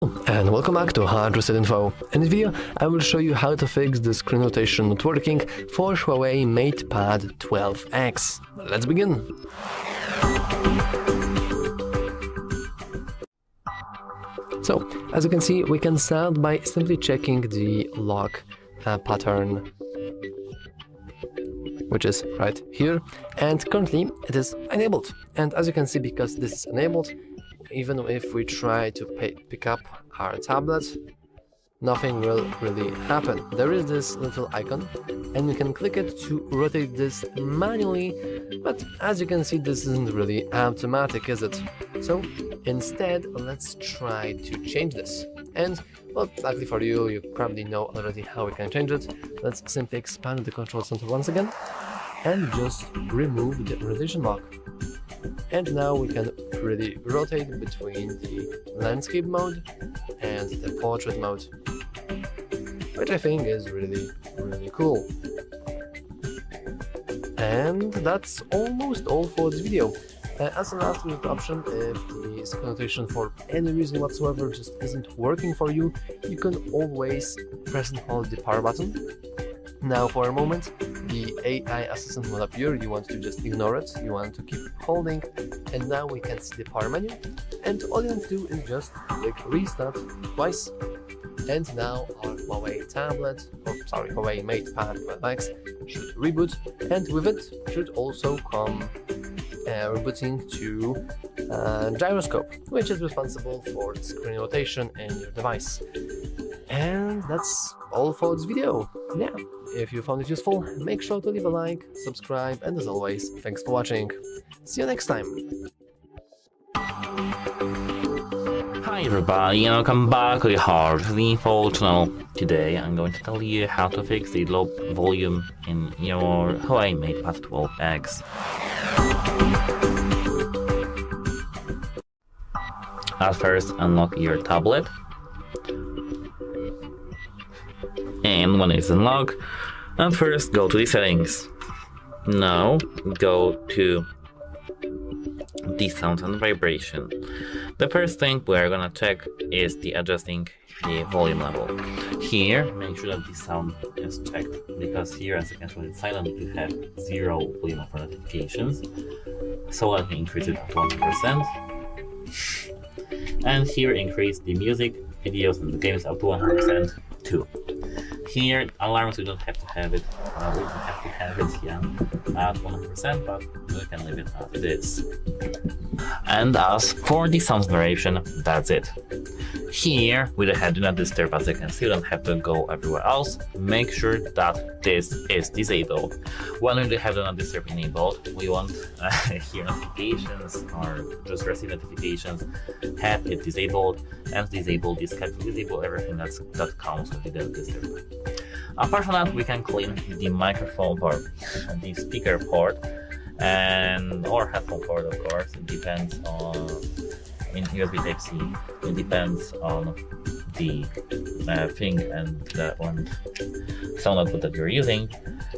And welcome back to HardReset.Info. In this video, I will show you how to fix the screen rotation not working for Huawei MatePad 12X. Let's begin! So, as you can see, we can start by simply checking the lock pattern, which is right here, and currently it is enabled. And as you can see, because this is enabled, even if we try to pick up our tablet, nothing will really happen. There is this little icon and we can click it to rotate this manually, but as you can see, this isn't really automatic, is it? So instead, let's try to change this. And well, luckily for you, you probably know already how we can change it. Let's simply expand the control center once again and just remove the rotation lock. And now we can really rotate between the landscape mode and the portrait mode, which I think is really cool. And that's almost all for this video. As a last minute option, if the screen rotation for any reason whatsoever just isn't working for you, you can always press and hold the power button. Now for a moment, the AI assistant will appear. You want to just ignore it, you want to keep holding, and now we can see the power menu, and all you want to do is just click restart twice, and now our Huawei Huawei MatePad 12X should reboot, and with it should also come rebooting to Gyroscope, which is responsible for screen rotation in your device. And that's all for this video. Yeah, if you found it useful, make sure to leave a like, subscribe, and as always, thanks for watching. See you next time. Hi everybody, and welcome back to the HardReset.Info channel. Today I'm going to tell you how to fix the low volume in your Huawei MatePad 12X. At first, unlock your tablet. And when it's unlocked, at first go to the settings. Now go to the sound and vibration. The first thing we are gonna check is the adjusting the volume level. Here, make sure that the sound is checked, because here, as you can see, it's silent. You have 0 volume of notifications. So let me increase it to 100%. And here, increase the music, videos, and the games up to 100% too. Here, alarms, we don't have to have it. We don't have to have it here at 100%, but we can leave it as it is. And as for the sound variation, that's it. Here, with the head do not disturb, as you can see, you don't have to go everywhere else. Make sure that this is disabled. When we have the not disturb enabled, we want hear notifications or just receive notifications, have it disabled, and disable this cat, disable everything that comes with the disturb. Apart from that, we can clean the microphone port, the speaker port, and or headphone port, of course. It depends on in USB Type-C. It depends on the thing and the sound output that you're using.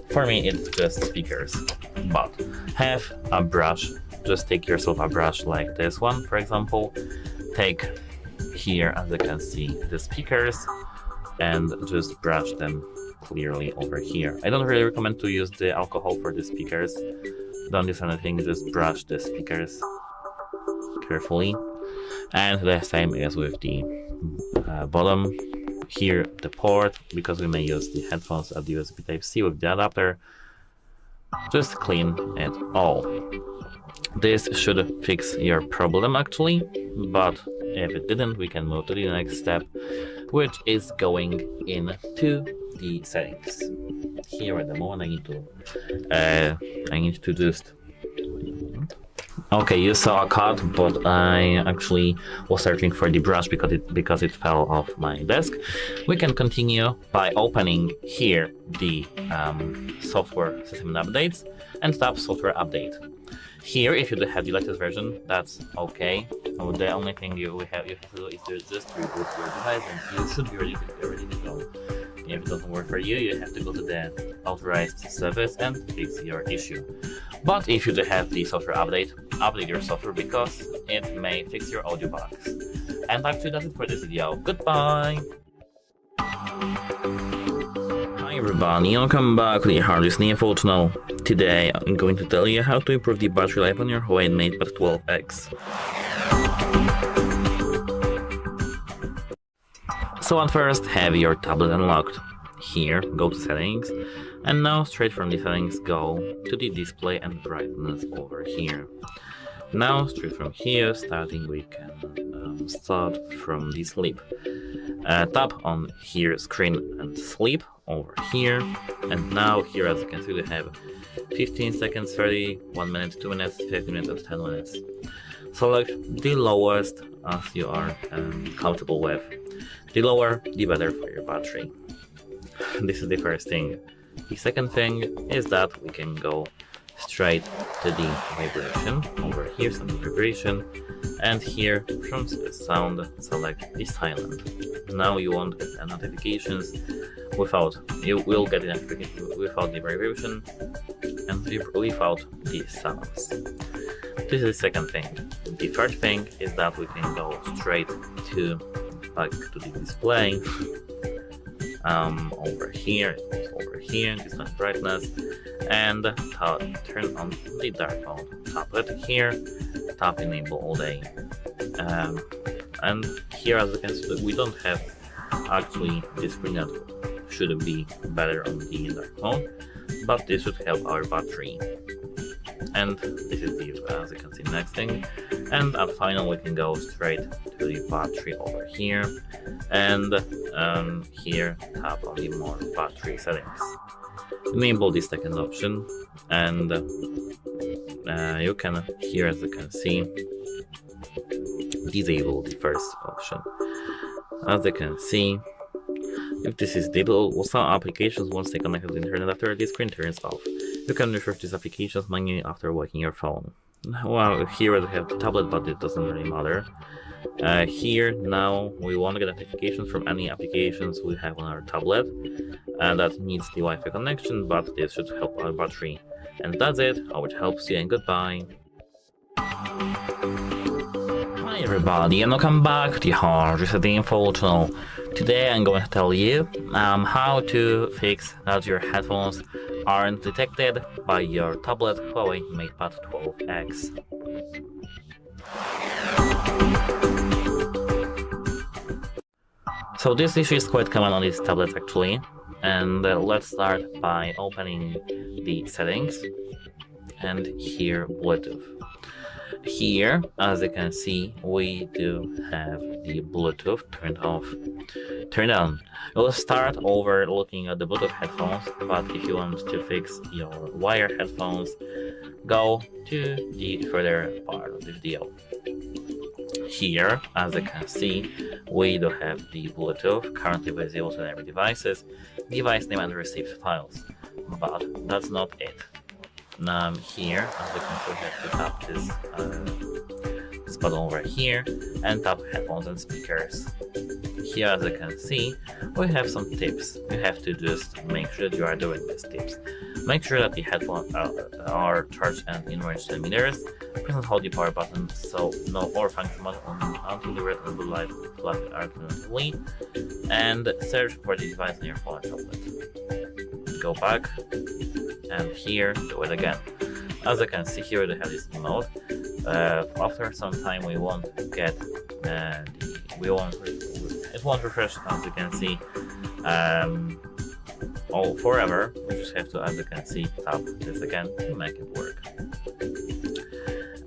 For me, it's just speakers. But have a brush. Just take yourself a brush like this one, for example. Take here, as you can see, the speakers, and just brush them clearly over here. I don't really recommend to use the alcohol for the speakers. Don't use anything, just brush the speakers carefully. And the same is with the bottom. Here, the port, because we may use the headphones at the USB Type-C with the adapter. Just clean it all. This should fix your problem actually, but if it didn't, we can move to the next step, which is going into the settings. Here at the moment I need to just okay, you saw a cut, but I actually was searching for the brush because it fell off my desk. We can continue by opening here the software system updates and tap software update. Here, if you have the latest version, that's okay. So the only thing you have to do is to just reboot your device, and you should be ready to go. If it doesn't work for you, you have to go to the authorized service and fix your issue. But if you do have the software update, update your software because it may fix your audio box. And actually that's it for this video. Goodbye! Hi everybody, welcome back to the HardReset.Info channel. Today I'm going to tell you how to improve the battery life on your Huawei MatePad 12X. So at first, have your tablet unlocked. Here, go to settings, and now straight from the settings go to the display and brightness over here. Now straight from here, starting we can start from the sleep. Tap on here screen and sleep over here, and now here as you can see we have 15 seconds, 30, 1 minute, 2 minutes, 15 minutes and 10 minutes. Select the lowest as you are comfortable with. The lower, the better for your battery. This is the first thing. The second thing is that we can go straight to the vibration. Over here, some vibration, and here from sound, select the silent. Now you won't get notifications you will get the notification without the vibration and without the sounds. This is the second thing. The third thing is that we can go straight to back to the display. Over here, display brightness, and turn on the dark mode. Tap it here, tap enable all day, and here as you can see we don't have actually this screen that should be better on the dark mode, but this should help our battery. And this is the as you can see next thing, and at final we can go straight to the battery over here, and here tap on the more battery settings. Enable the second option, and you can here as you can see disable the first option. As you can see, if this is disabled, some applications won't stay connected to the internet after the screen turns off. You can refresh these applications manually after waking your phone. Well, here we have the tablet, but it doesn't really matter. Here now we won't get notifications from any applications we have on our tablet, and that needs the Wi-Fi connection, but this should help our battery. And that's it. I hope it helps you, and goodbye. Hi everybody, and welcome back to the HardReset.Info channel. Today I'm going to tell you how to fix that your headphones aren't detected by your tablet Huawei MatePad 12X. So this issue is quite common on these tablets actually, and let's start by opening the settings, and here Bluetooth. Here, as you can see, we do have the Bluetooth turned on. We'll start over looking at the Bluetooth headphones, but if you want to fix your wire headphones, go to the further part of the video. Here, as you can see, we do have the Bluetooth currently visible to every devices, device name and received files, but that's not it. Here, as you can see, we have to tap this button over here and tap headphones and speakers. Here, as you can see, we have some tips. You have to just make sure that you are doing these tips. Make sure that the headphones are charged and in range 10 meters. Press and hold the power button so no or function button until the red and blue light flash alternatively, and search for the device on your phone or tablet. Go back, and here do it again. As you can see here, they have this mode. After some time, we won't get it won't refresh, as you can see, all forever. We just have to, as you can see, tap this again to make it work.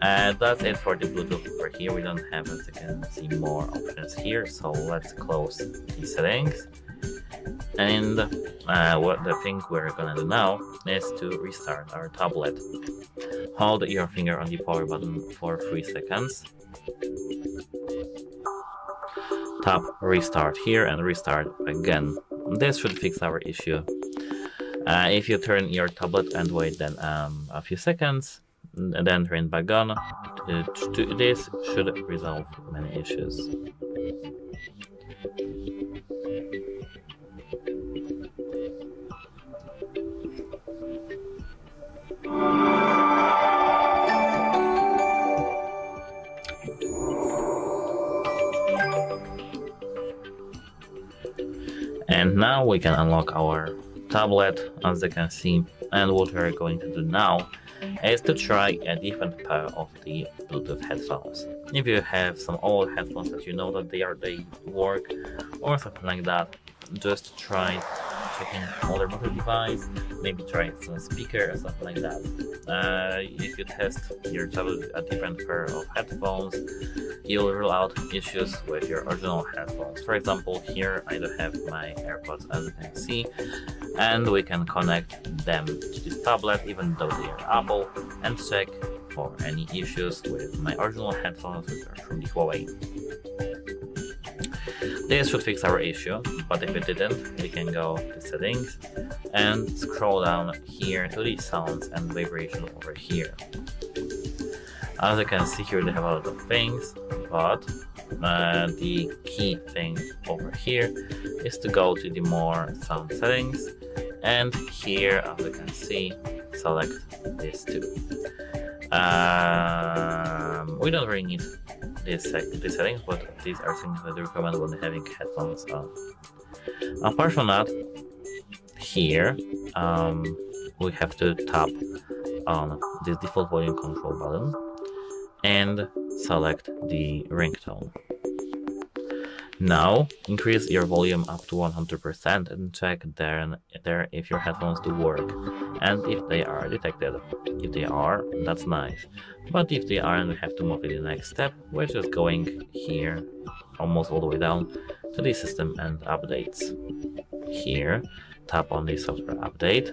That's it for the Bluetooth over here. We don't have, as you can see, more options here. So let's close the settings. And what the thing we're gonna do now is to restart our tablet. Hold your finger on the power button for 3 seconds. Tap restart here and restart again. This should fix our issue. If you turn your tablet and wait then a few seconds, and then turn back on, this should resolve many issues. And now we can unlock our tablet, as you can see. And what we're going to do now is to try a different pair of the Bluetooth headphones. If you have some old headphones that you know that they work or something like that, just try checking other mother device, maybe try some speaker or something like that. If you test your tablet with a different pair of headphones, you'll rule out issues with your original headphones. For example, here I do have my AirPods, as you can see, and we can connect them to this tablet even though they are Apple, and check for any issues with my original headphones, which are from the Huawei. This should fix our issue, but if it didn't, we can go to settings and scroll down here to the sounds and vibration over here. As you can see here, they have a lot of things, but the key thing over here is to go to the more sound settings, and here, as you can see, select these two. We don't really need these settings, but these are things that I recommend when having headphones on. Apart from that, here we have to tap on this default volume control button and select the ringtone. Now increase your volume up to 100% and check there if your headphones do work and if they are detected. If they are, that's nice, but if they aren't, we have to move to the next step, which is going here almost all the way down to the system and updates. Here tap on the software update,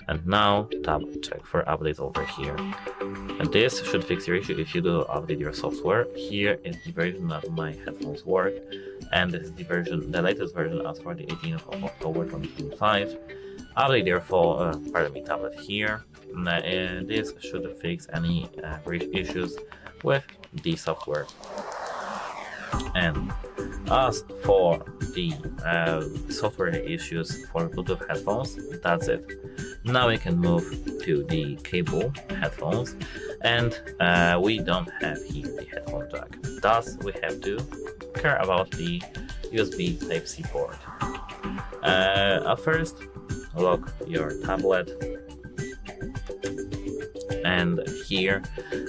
and now tap check for updates over here. And this should fix your issue if you do update your software. Here is the version that my headphones work, and this is the latest version as for the 18th of October 2025. Update your tablet here, and this should fix any issues with the software. And as for the software issues for Bluetooth headphones, that's it. Now we can move to the cable headphones, and we don't have here the headphone jack. Thus, we have to care about the USB Type-C port. At first, lock your tablet, and here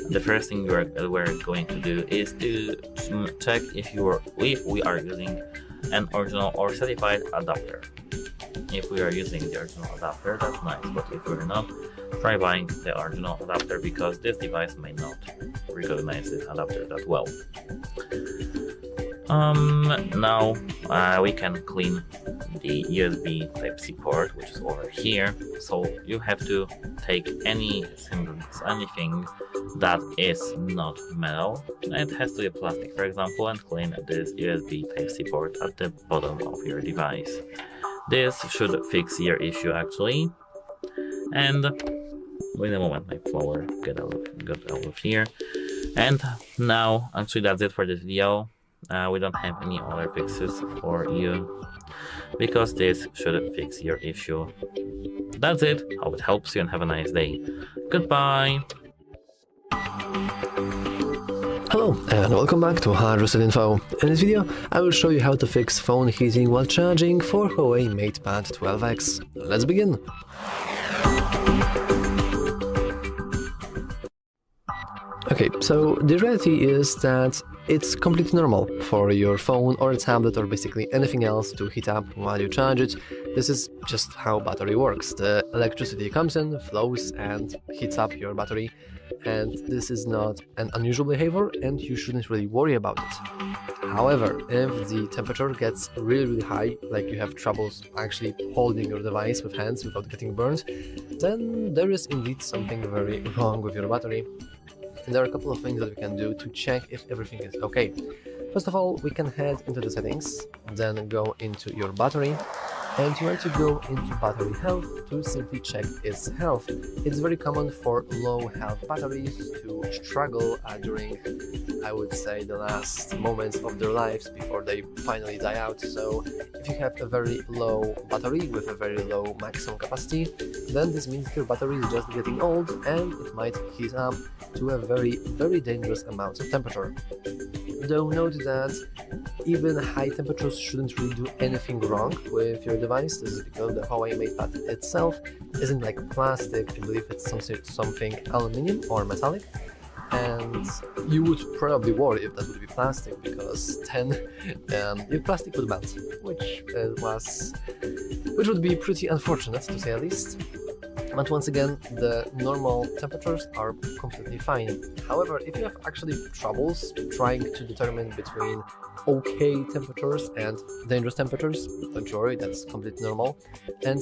the first thing we're going to do is to check if we are using an original or certified adapter. If we are using the original adapter, that's nice, but if we're not, try buying the original adapter because this device may not recognize this adapter that well. Now we can clean the USB Type-C port, which is over here. So you have to take any symbols, anything that is not metal, it has to be plastic, for example, and clean this USB Type-C port at the bottom of your device. This should fix your issue actually. And wait a moment, my flower got out of here. And now actually that's it for this video. We don't have any other fixes for you because this should fix your issue. That's it. Hope it helps you and have a nice day. Goodbye. Hello and welcome back to HardReset.Info. In this video, I will show you how to fix phone heating while charging for Huawei MatePad 12X. Let's begin. Okay, so the reality is that it's completely normal for your phone or a tablet or basically anything else to heat up while you charge it. This is just how battery works. The electricity comes in, flows and heats up your battery, and this is not an unusual behavior and you shouldn't really worry about it. However, if the temperature gets really high, like you have troubles actually holding your device with hands without getting burned, then there is indeed something very wrong with your battery. And there are a couple of things that we can do to check if everything is okay. First of all, we can head into the settings, then go into your battery, and you want to go into battery health to simply check its health. It's very common for low health batteries to struggle during, I would say, the last moments of their lives before they finally die out. So if you have a very low battery with a very low maximum capacity, then this means your battery is just getting old and it might heat up to a very dangerous amounts of temperature. Though note that even high temperatures shouldn't really do anything wrong with your device. This is because the Huawei MatePad itself isn't like plastic. I believe it's something aluminum or metallic, and you would probably worry if that would be plastic, because then your plastic would melt, which would be pretty unfortunate, to say the least. But once again, the normal temperatures are completely fine. However, if you have actually troubles trying to determine between okay temperatures and dangerous temperatures, don't worry, that's completely normal. And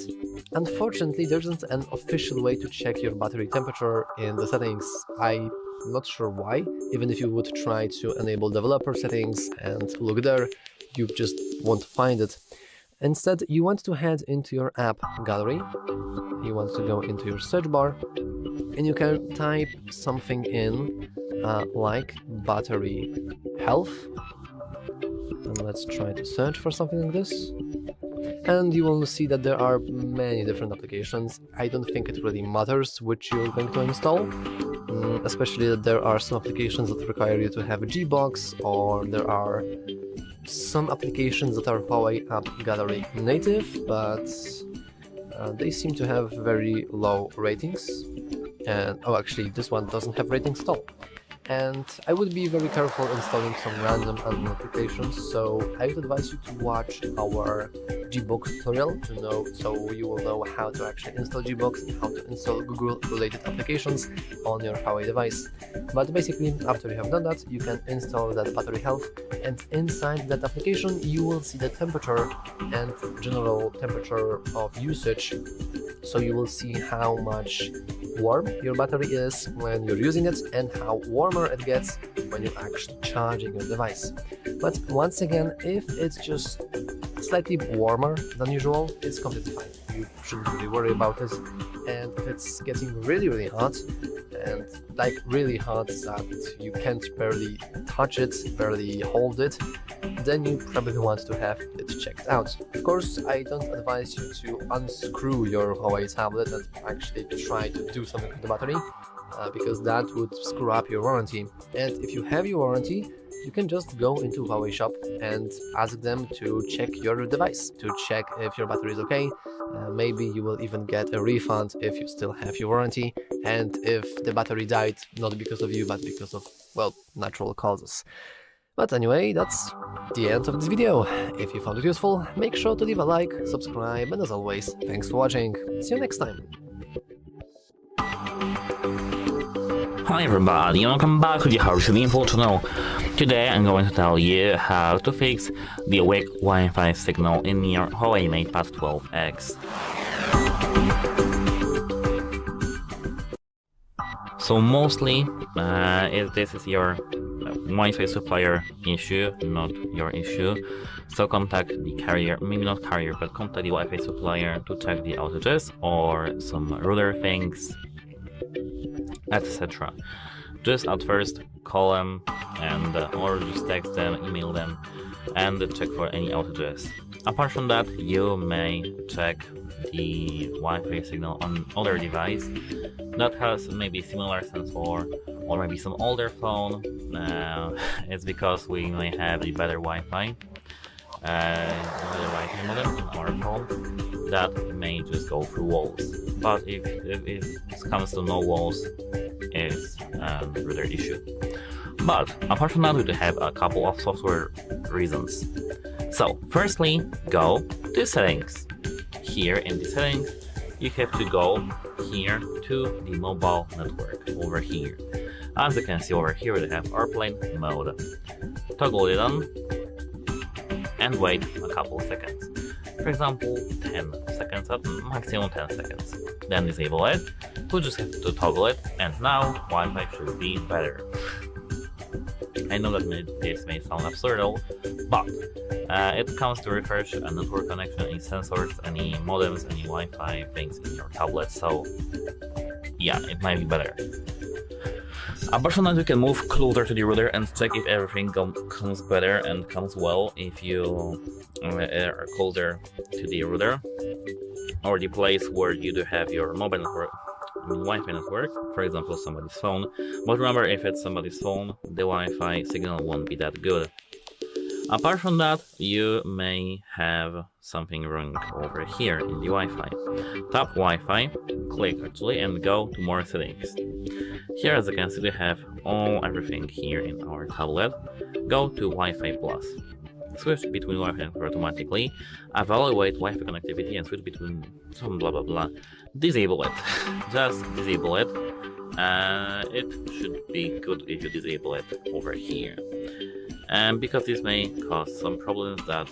unfortunately, there isn't an official way to check your battery temperature in the settings. I'm not sure why. Even if you would try to enable developer settings and look there, you just won't find it. Instead, you want to head into your app gallery. You want to go into your search bar and you can type something in like battery health. And let's try to search for something like this. And you will see that there are many different applications. I don't think it really matters which you're going to install, especially that there are some applications that require you to have a GBox, or there are some applications that are Huawei App Gallery native, but they seem to have very low ratings. And oh, actually, this one doesn't have ratings at all. And I would be very careful installing some random unknown applications, so I would advise you to watch our GBox tutorial so you will know how to actually install GBox and how to install Google related applications on your Huawei device. But basically, after you have done that, you can install that battery health, and inside that application you will see the temperature and general temperature of usage. So you will see how much warm your battery is when you're using it and how warmer it gets when you're actually charging your device. But once again, if it's just slightly warmer than usual, it's completely fine. You shouldn't really worry about it. And if it's getting really hot, and like really hot that you can't barely touch it, barely hold it, then you probably want to have it checked out. Of course, I don't advise you to unscrew your Huawei tablet and actually try to do something with the battery, because that would screw up your warranty. And if you have your warranty, you can just go into Huawei shop and ask them to check your device, to check if your battery is okay. Maybe you will even get a refund if you still have your warranty, and if the battery died not because of you but because of, well, natural causes. But anyway, that's the end of this video. If you found it useful, make sure to leave a like, subscribe, and as always, thanks for watching. See you next time. Hi everybody, and welcome back to the HardReset.Info channel. Today I'm going to tell you how to fix the weak Wi-Fi signal in your Huawei MatePad 12X. So mostly, if this is your Wi-Fi supplier issue, not your issue, so contact the carrier, maybe not carrier, but contact the Wi-Fi supplier to check the outages or some router things, etc. Just at first call them and or just text them, email them, and check for any outages. Apart from that, you may check the Wi-Fi signal on other device that has maybe similar sensor or maybe some older phone. It's because we may have a better Wi-Fi modem on our phone that may just go through walls. But if it comes to no walls, it's a router issue. But apart from that, we do have a couple of software reasons. So firstly, go to settings. Here in the settings, you have to go here to the mobile network over here. As you can see over here, we have airplane mode. Toggle it on and wait a couple of seconds. For example, 10 seconds up, maximum 10 seconds. Then disable it. We just have to toggle it, and now Wi-Fi should be better. I know that this may sound absurd, but it comes to refresh a network connection, any sensors, any modems, any Wi-Fi things in your tablet, so yeah, it might be better. Apart from that, you can move closer to the router and check if everything comes better and comes well if you are closer to the router or the place where you do have your mobile network, Wi-Fi network, for example somebody's phone. But remember, if it's somebody's phone, the Wi-Fi signal won't be that good. Apart from that, you may have something wrong over here in the Wi-Fi. Tap Wi-Fi, click actually, and go to more settings. Here, as you can see, we have everything here in our tablet. Go to Wi-Fi Plus. Switch between Wi-Fi and automatically. Evaluate Wi-Fi connectivity and switch between some blah blah blah. Disable it. Just disable it. It should be good if you disable it over here. And because this may cause some problems that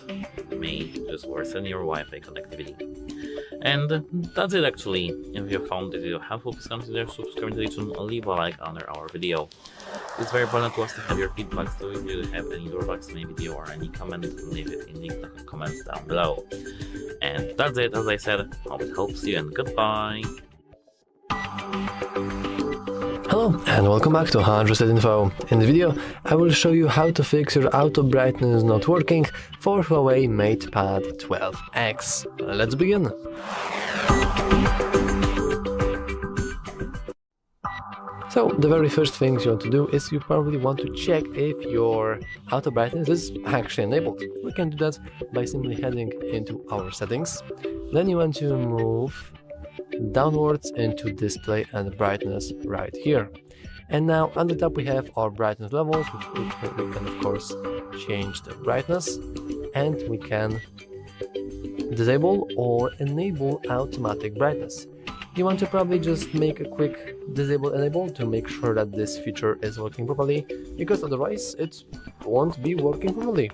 may just worsen your Wi-Fi connectivity. And that's it actually. If you found this video helpful, please consider subscribing to the channel and leave a like under our video. It's very important to us to have your feedback, so if you have any drawbacks in the video or any comment, leave it in the comments down below. And that's it, as I said, hope it helps you and goodbye! Hello and welcome back to HardReset.Info. In the video, I will show you how to fix your auto brightness not working for Huawei MatePad 12X. Let's begin. So the very first thing you want to do is you probably want to check if your auto brightness is actually enabled. We can do that by simply heading into our settings. Then you want to move downwards into display and brightness right here. And now on the top we have our brightness levels, which we can of course change the brightness, and we can disable or enable automatic brightness. You want to probably just make a quick disable enable to make sure that this feature is working properly, because otherwise it won't be working properly.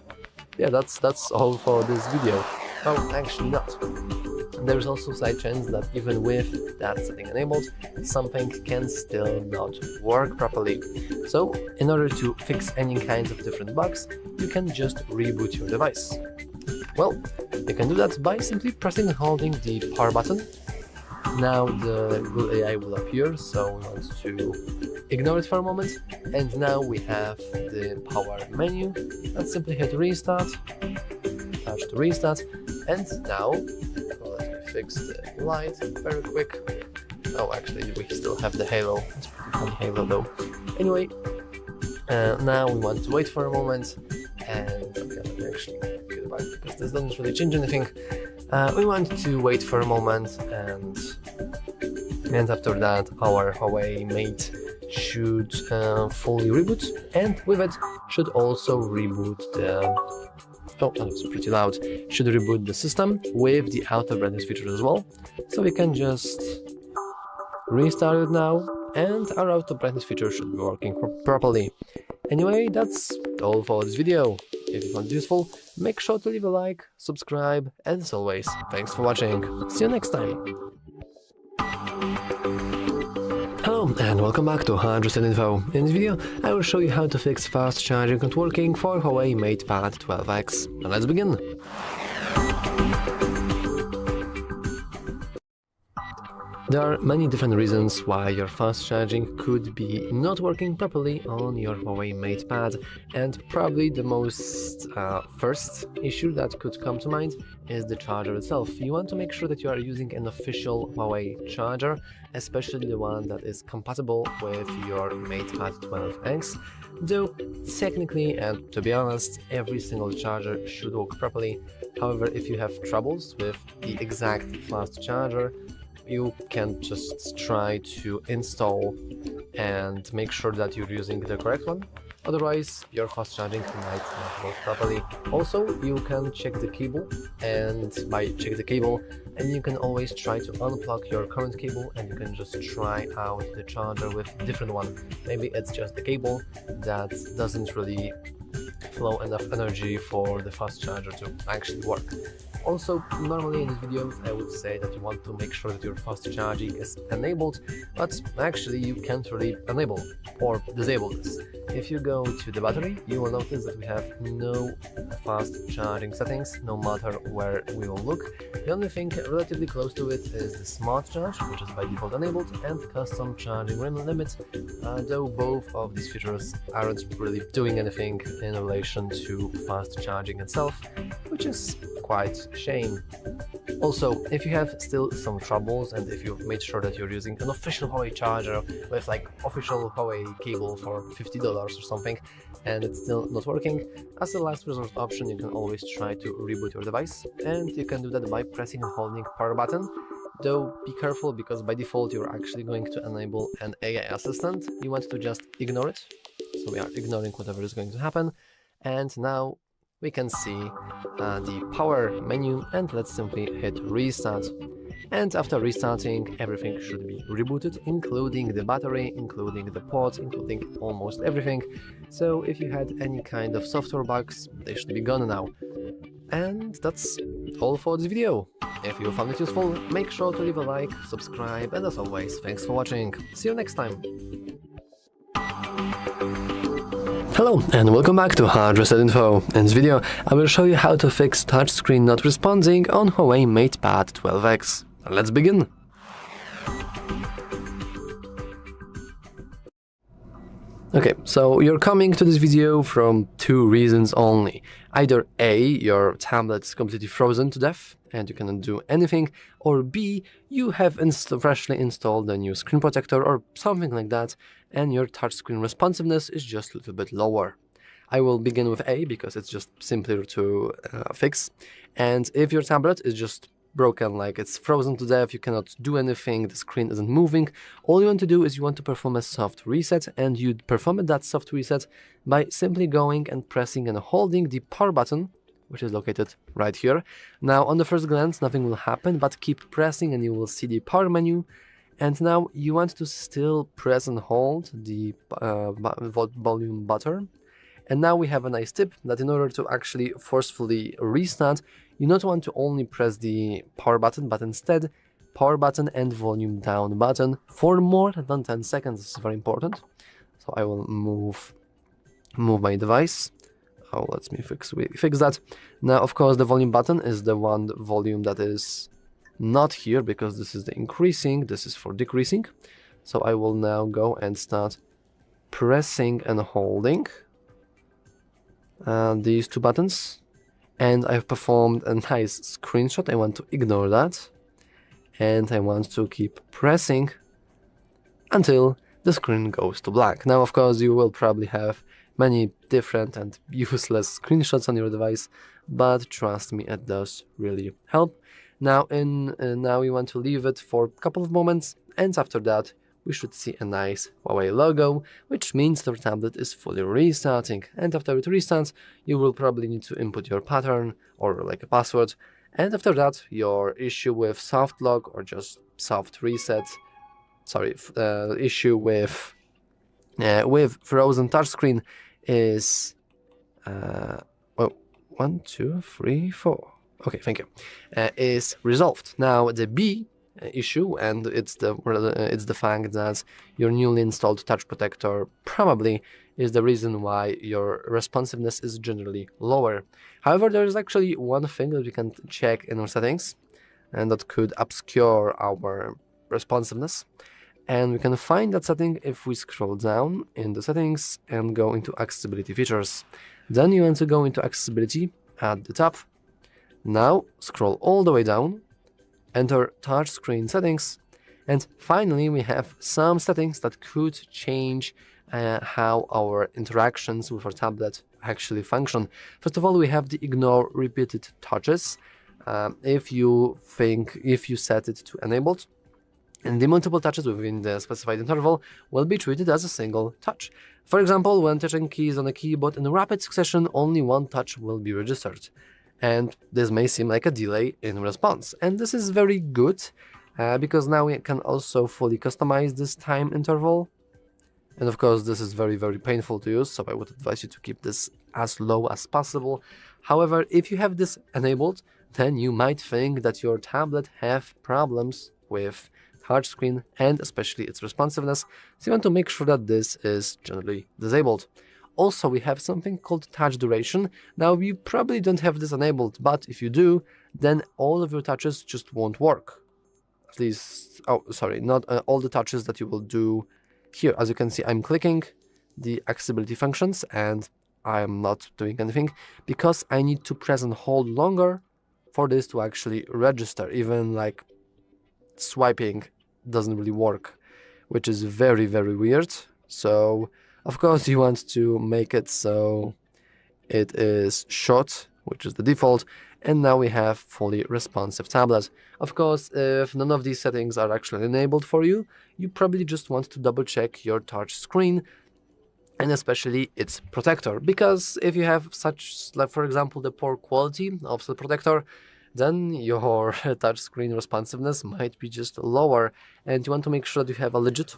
Yeah, that's all for this video. Oh, actually not. There's also slight chance that even with that setting enabled, something can still not work properly. So, in order to fix any kinds of different bugs, you can just reboot your device. Well, you can do that by simply pressing and holding the power button. Now the Google AI will appear, so we want to ignore it for a moment. And now we have the power menu. Let's simply hit restart, touch to restart, and now fix the light very quick. Oh, actually we still have the halo. It's pretty funny halo though. Anyway, now we want to wait for a moment, and okay, let me actually get it back because this doesn't really change anything. We want to wait for a moment, and after that our Huawei Mate should fully reboot, and with it should also reboot the oh, that was pretty loud. Should reboot the system with the auto brightness feature as well. So we can just restart it now, and our auto brightness feature should be working properly. Anyway, that's all for this video. If you found it useful, make sure to leave a like, subscribe, and as always, thanks for watching. See you next time. Hello and welcome back to HardReset.Info. In this video, I will show you how to fix fast charging not working for Huawei MatePad 12X. Now let's begin. There are many different reasons why your fast charging could be not working properly on your Huawei MatePad, and probably the most first issue that could come to mind is the charger itself. You want to make sure that you are using an official Huawei charger, especially the one that is compatible with your MatePad 12X, though technically, and to be honest, every single charger should work properly. However, if you have troubles with the exact fast charger, you can just try to install and make sure that you're using the correct one. Otherwise, your fast charging might not work properly. Also, you can check the cable, and check the cable, and you can always try to unplug your current cable, and you can just try out the charger with a different one. Maybe it's just the cable that doesn't really flow enough energy for the fast charger to actually work. Also, normally in these videos I would say that you want to make sure that your fast charging is enabled, but actually you can't really enable or disable this. If you go to the battery, you will notice that we have no fast charging settings, no matter where we will look. The only thing relatively close to it is the smart charge, which is by default enabled, and custom charging limit, though both of these features aren't really doing anything in relation to fast charging itself, which is quite a shame. Also, if you have still some troubles and if you've made sure that you're using an official Huawei charger with like official Huawei cable for $50 or something and it's still not working, as a last resort option you can always try to reboot your device, and you can do that by pressing and holding power button. Though be careful, because by default you're actually going to enable an AI assistant. You want to just ignore it, so we are ignoring whatever is going to happen. And now we can see the power menu, and let's simply hit restart. And after restarting, everything should be rebooted, including the battery, including the ports, including almost everything. So if you had any kind of software bugs, they should be gone now. And that's all for this video. If you found it useful, make sure to leave a like, subscribe, and as always, thanks for watching. See you next time. Hello and welcome back to HardReset.Info. In this video, I will show you how to fix touchscreen not responding on Huawei MatePad 12X. Let's begin. Okay, so you're coming to this video from two reasons only. Either A, your tablet is completely frozen to death and you cannot do anything, or B, you have freshly installed a new screen protector or something like that, and your touchscreen responsiveness is just a little bit lower. I will begin with A because it's just simpler to fix. And if your tablet is just broken, like it's frozen to death, you cannot do anything, the screen isn't moving, all you want to do is you want to perform a soft reset, and you perform that soft reset by simply going and pressing and holding the power button, which is located right here. Now on the first glance nothing will happen, but keep pressing and you will see the power menu. And now you want to still press and hold the volume button. And now we have a nice tip that in order to actually forcefully restart, you not want to only press the power button, but instead power button and volume down button for more than 10 seconds. This is very important. So I will move my device. Oh, let me fix that. Now, of course, the volume button is the one volume that is not here, because this is the increasing, this is for decreasing. So I will now go and start pressing and holding these two buttons, and I've performed a nice screenshot. I want to ignore that, and I want to keep pressing until the screen goes to black. Now, of course, you will probably have many different and useless screenshots on your device, but trust me, it does really help. Now, now we want to leave it for a couple of moments, and after that we should see a nice Huawei logo, which means the tablet is fully restarting. And after it restarts, you will probably need to input your pattern or like a password. And after that, your issue with soft lock or just soft reset, issue with frozen touchscreen is 1, 2, 3, 4. Okay, thank you. Is resolved. Now the B issue, and it's the fact that your newly installed touch protector probably is the reason why your responsiveness is generally lower. However, there is actually one thing that we can check in our settings, and that could obscure our responsiveness. And we can find that setting if we scroll down in the settings and go into accessibility features. Then you want to go into accessibility at the top. Now scroll all the way down, enter touchscreen settings, and finally we have some settings that could change how our interactions with our tablet actually function. First of all, we have the ignore repeated touches. If you set it to enabled, and the multiple touches within the specified interval will be treated as a single touch. For example, when touching keys on a keyboard in rapid succession, only one touch will be registered. And this may seem like a delay in response. And this is very good because now we can also fully customize this time interval. And of course, this is very, very painful to use, so I would advise you to keep this as low as possible. However, if you have this enabled, then you might think that your tablet have problems with touchscreen and especially its responsiveness, so you want to make sure that this is generally disabled. Also, we have something called touch duration. Now, you probably don't have this enabled, but if you do, then all of your touches just won't work. At least, oh, sorry, not all the touches that you will do here. As you can see, I'm clicking the accessibility functions and I'm not doing anything because I need to press and hold longer for this to actually register. Even like swiping doesn't really work, which is very, very weird. So of course you want to make it so it is short, which is the default, and now we have fully responsive tablet. Of course, if none of these settings are actually enabled for you, you probably just want to double check your touch screen and especially its protector, because if you have such, like for example, the poor quality of the protector, then your touchscreen responsiveness might be just lower, and you want to make sure that you have a legit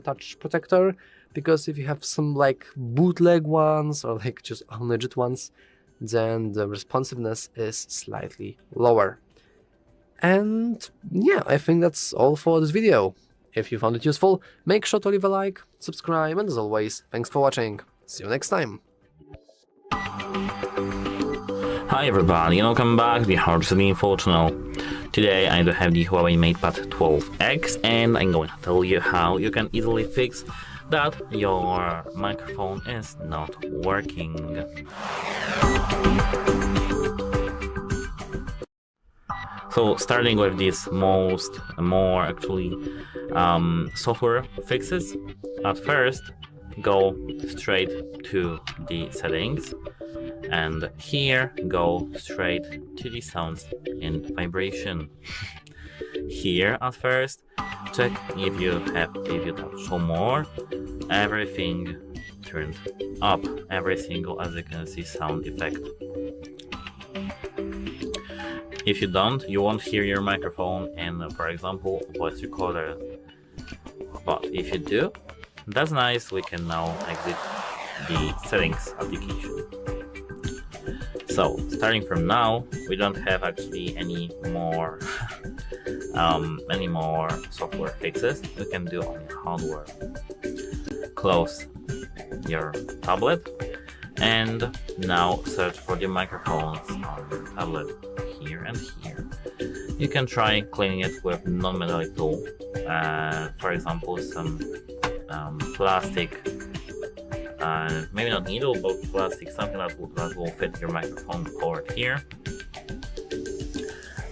touch protector, because if you have some like bootleg ones or like just unlegit ones, then the responsiveness is slightly lower. And yeah, I think that's all for this video. If you found it useful, make sure to leave a like, subscribe, and as always, thanks for watching. See you next time. Hi everybody, and welcome back to the HardReset.Info channel. Today I do have the Huawei MatePad 12X, and I'm going to tell you how you can easily fix that your microphone is not working. So starting with these more software fixes, at first go straight to the settings, and here go straight to the sounds and vibration. Here at first check if you have show more, everything turned up, every single, as you can see, sound effect. If you don't, you won't hear your microphone and, for example, voice recorder. But if you do, that's nice. We can now exit the settings application. So starting from now, we don't have actually any more software fixes. We can do only hardware. Close your tablet and now search for the microphones on your tablet here and here. You can try cleaning it with non-metallic tool, for example some plastic, maybe not needle, but plastic, something that will fit your microphone port here.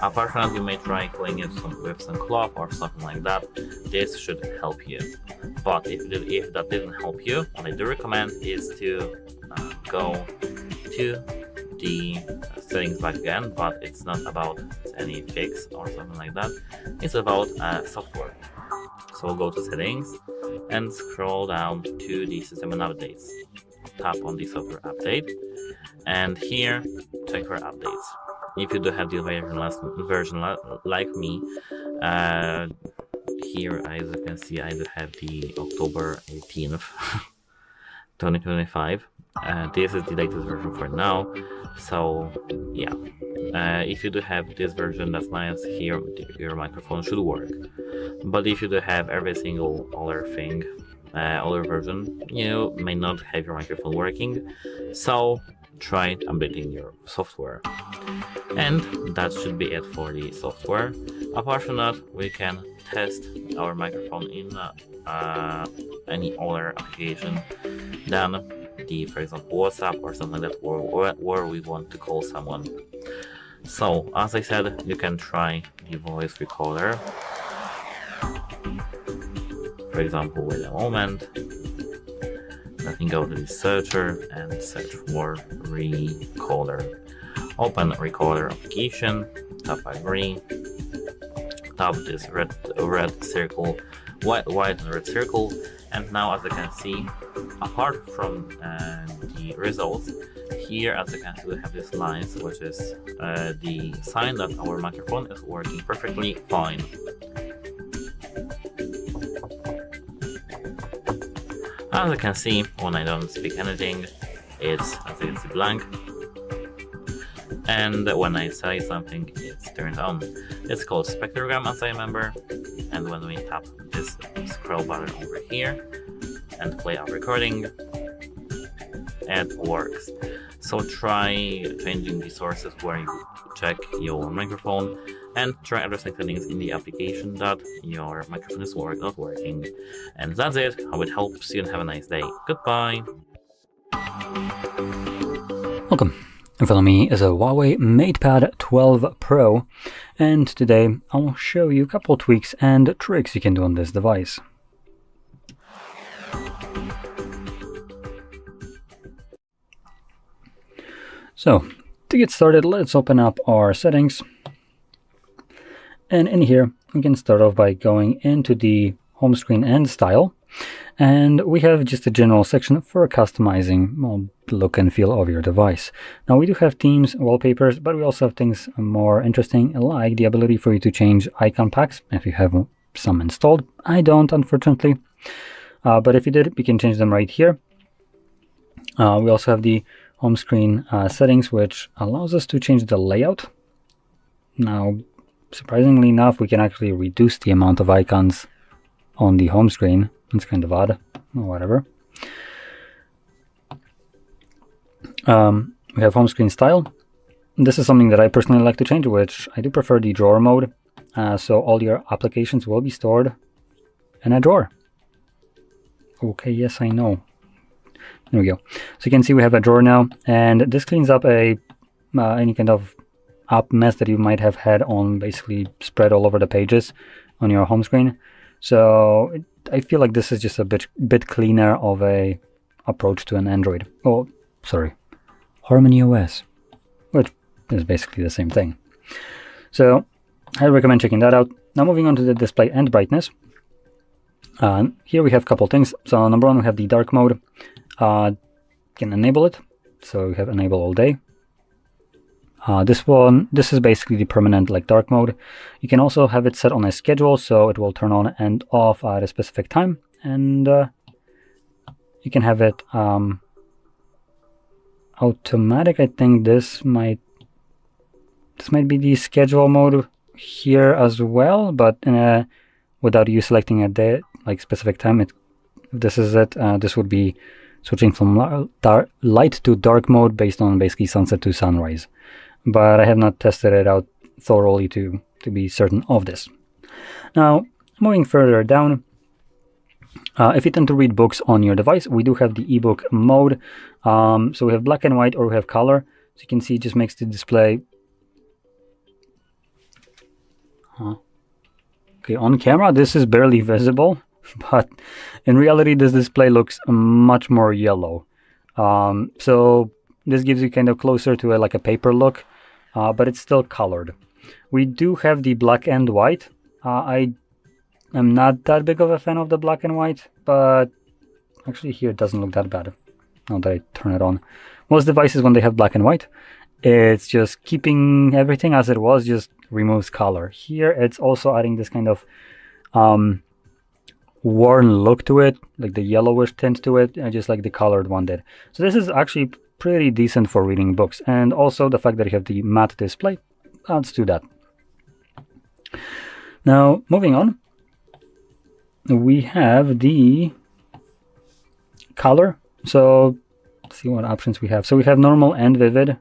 Apart from that, you may try cleaning it with some cloth or something like that. This should help you. But if that didn't help you, what I do recommend is to go to the settings back again, but it's not about any fix or something like that. It's about software. So go to settings and scroll down to the system and updates. Tap on the software update, and here check for updates. If you do have the version like me, here as you can see I do have the October 18th 2025. This is the latest version for now, so yeah, if you do have this version, that's nice. Here your microphone should work, but if you do have every single other thing, other version, you may not have your microphone working, so try updating your software. And that should be it for the software. Apart from that, we can test our microphone in any other application than the, for example, WhatsApp or something like that, where we want to call someone. So as I said, you can try the voice recorder. For example, wait a moment, let me go to the searcher and search for recorder. Open recorder application, tap agree, tap this red circle, white and red circle, and now as you can see, apart from the results, here as you can see we have these lines, which is the sign that our microphone is working perfectly fine. As you can see, when I don't speak anything, it's, as you can see, blank. And when I say something, it's turned on. It's called spectrogram, as I remember. And when we tap this scroll button over here and play our recording, it works. So try changing the sources where you check your microphone, and try addressing settings in the application that your microphone is not working. And that's it. Hope it helps you and have a nice day. Goodbye. Welcome. In front of me is a Huawei MatePad 12 Pro, and today I'll show you a couple tweaks and tricks you can do on this device. So, to get started, let's open up our settings. And in here, we can start off by going into the home screen and style. And we have just a general section for customizing the look and feel of your device. Now, we do have themes, wallpapers, but we also have things more interesting, like the ability for you to change icon packs if you have some installed. I don't, unfortunately. But if you did, we can change them right here. We also have the home screen settings, which allows us to change the layout. Now, surprisingly enough, we can actually reduce the amount of icons on the home screen. It's kind of odd, or whatever. We have home screen style. This is something that I personally like to change, which I do prefer the drawer mode. So all your applications will be stored in a drawer. Okay, yes, I know. There we go. So you can see we have a drawer now, and this cleans up any kind of app mess that you might have had on basically spread all over the pages on your home screen. So I feel like this is just a bit cleaner of a approach to an Android. Oh, sorry, Harmony OS, which is basically the same thing. So I recommend checking that out. Now moving on to the display and brightness. Here we have a couple things. So number one, we have the dark mode. You can enable it. So we have enable all day. This is basically the permanent dark mode. You can also have it set on a schedule, so it will turn on and off at a specific time, and you can have it automatic. I think this might be the schedule mode here as well, but without you selecting a day, specific time. If this is it, this would be switching from light to dark mode based on basically sunset to sunrise. But I have not tested it out thoroughly to be certain of this. Now, moving further down, if you tend to read books on your device, we do have the ebook mode. So we have black and white, or we have color. So you can see it just makes the display. Okay, on camera this is barely visible, but in reality this display looks much more yellow. So this gives you kind of closer to a paper look. But it's still colored. We do have the black and white. I am not that big of a fan of the black and white, but actually here it doesn't look that bad now that I turn it on. Most devices, when they have black and white, it's just keeping everything as it was, just removes color. Here it's also adding this kind of worn look to it, like the yellowish tint to it, just like the colored one did. So this is actually pretty decent for reading books, and also the fact that you have the matte display adds to that. Now moving on, we have the color. So let's see what options we have. So we have normal and vivid.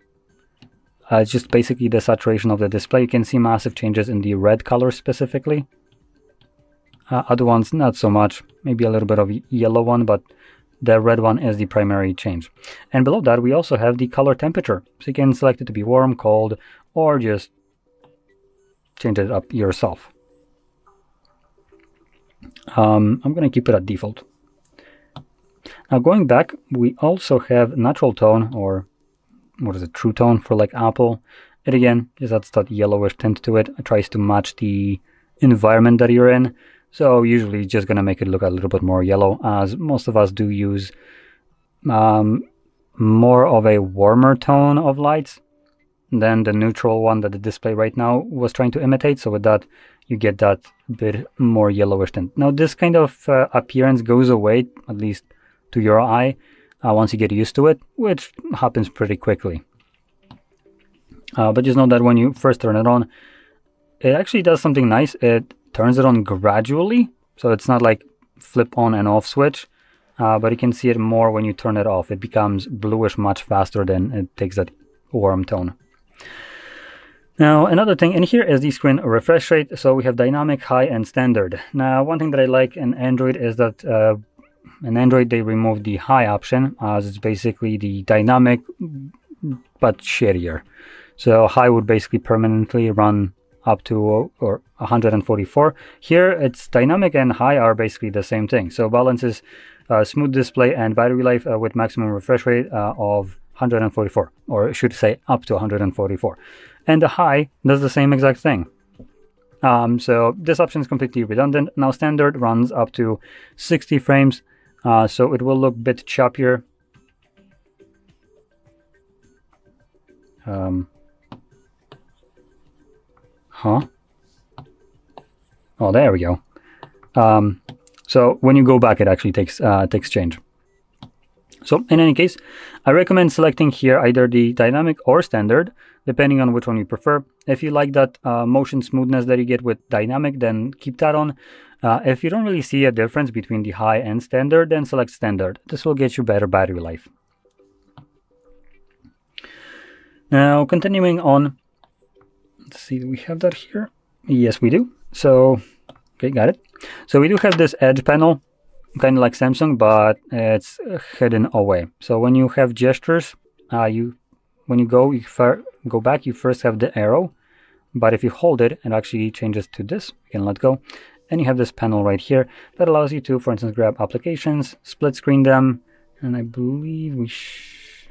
It's just basically the saturation of the display. You can see massive changes in the red color specifically. Other ones not so much, maybe a little bit of yellow one, but the red one is the primary change. And below that we also have the color temperature. So you can select it to be warm, cold, or just change it up yourself. I'm going to keep it at default. Now going back, we also have natural tone, or what is it, true tone for Apple. It again just adds that yellowish tint to it. It tries to match the environment that you're in. So usually it's just going to make it look a little bit more yellow, as most of us do use more of a warmer tone of lights than the neutral one that the display right now was trying to imitate. So with that, you get that bit more yellowish tint. Now this kind of appearance goes away, at least to your eye, once you get used to it, which happens pretty quickly. But just know that when you first turn it on, it actually does something nice. It turns it on gradually, so it's not like flip on and off switch, but you can see it more when you turn it off. It becomes bluish much faster than it takes that warm tone. Now, another thing in here is the screen refresh rate. So we have dynamic, high, and standard. Now, one thing that I like in Android is that in Android they removed the high option, as it's basically the dynamic but shittier. So high would basically permanently run up to or 144. Here it's dynamic and high are basically the same thing. So balances smooth display and battery life with maximum refresh rate of 144, or I should say up to 144. And the high does the same exact thing. So this option is completely redundant. Now standard runs up to 60 frames, so it will look a bit choppier. Oh, there we go. So when you go back, it actually takes change. So in any case, I recommend selecting here either the dynamic or standard, depending on which one you prefer. If you like that motion smoothness that you get with dynamic, then keep that on. If you don't really see a difference between the high and standard, then select standard. This will get you better battery life. Now, continuing on, let's see, do we have that here? Yes, we do. So, okay, got it. So we do have this edge panel, kind of like Samsung, but it's hidden away. So when you have gestures, when you go back, you first have the arrow, but if you hold it, it actually changes to this. You can let go, and you have this panel right here that allows you to, for instance, grab applications, split screen them, and I believe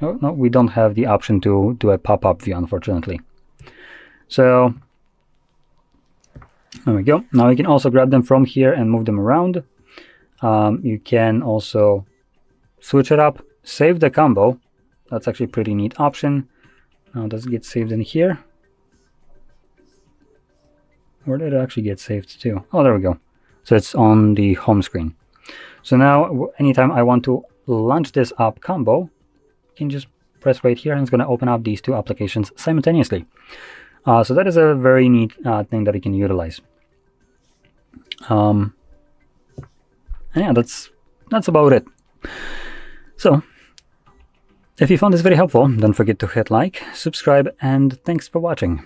we don't have the option to do a pop-up view, unfortunately. So there we go. Now you can also grab them from here and move them around. You can also switch it up, save the combo. That's actually a pretty neat option. Now does it get saved in here? Where did it actually get saved to? Oh, there we go. So it's on the home screen. So now anytime I want to launch this app combo, you can just press right here and it's going to open up these two applications simultaneously. So that is a very neat thing that you can utilize. And yeah, that's about it. So if you found this very helpful, don't forget to hit like, subscribe, and thanks for watching.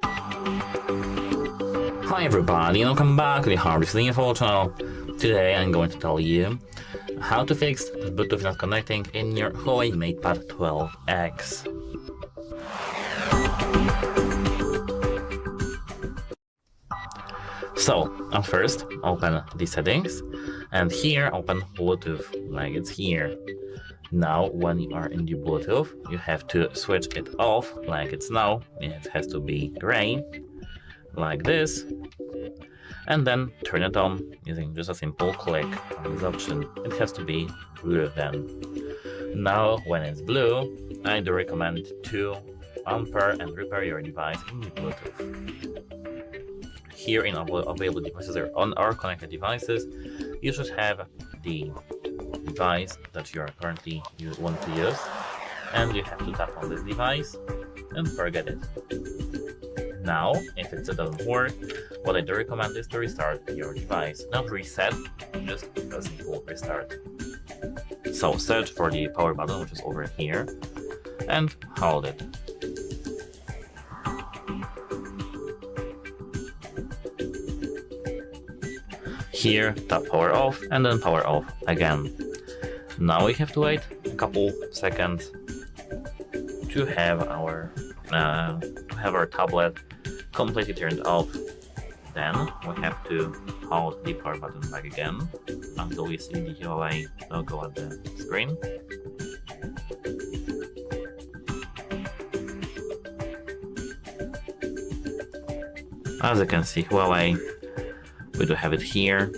Hi everybody, welcome back to the HardReset.Info channel. Today I'm going to tell you how to fix Bluetooth not connecting in your Huawei MatePad 12X. So, first, open the settings, and here open Bluetooth, like it's here. Now, when you are in the Bluetooth, you have to switch it off, like it's now. It has to be gray, like this, and then turn it on using just a simple click on this option. It has to be blue then. Now, when it's blue, I do recommend to unpair and repair your device in the Bluetooth. Here in available devices or connected devices, you should have the device that you are currently want to use, and you have to tap on this device and forget it. Now, if it doesn't work, what I do recommend is to restart your device. Not reset, just a simple restart. So search for the power button, which is over here, and hold it. Here, tap power off, and then power off again. Now we have to wait a couple seconds to have our tablet completely turned off. Then we have to hold the power button back again until we see the Huawei logo at the screen. As you can see, Huawei, we do have it here.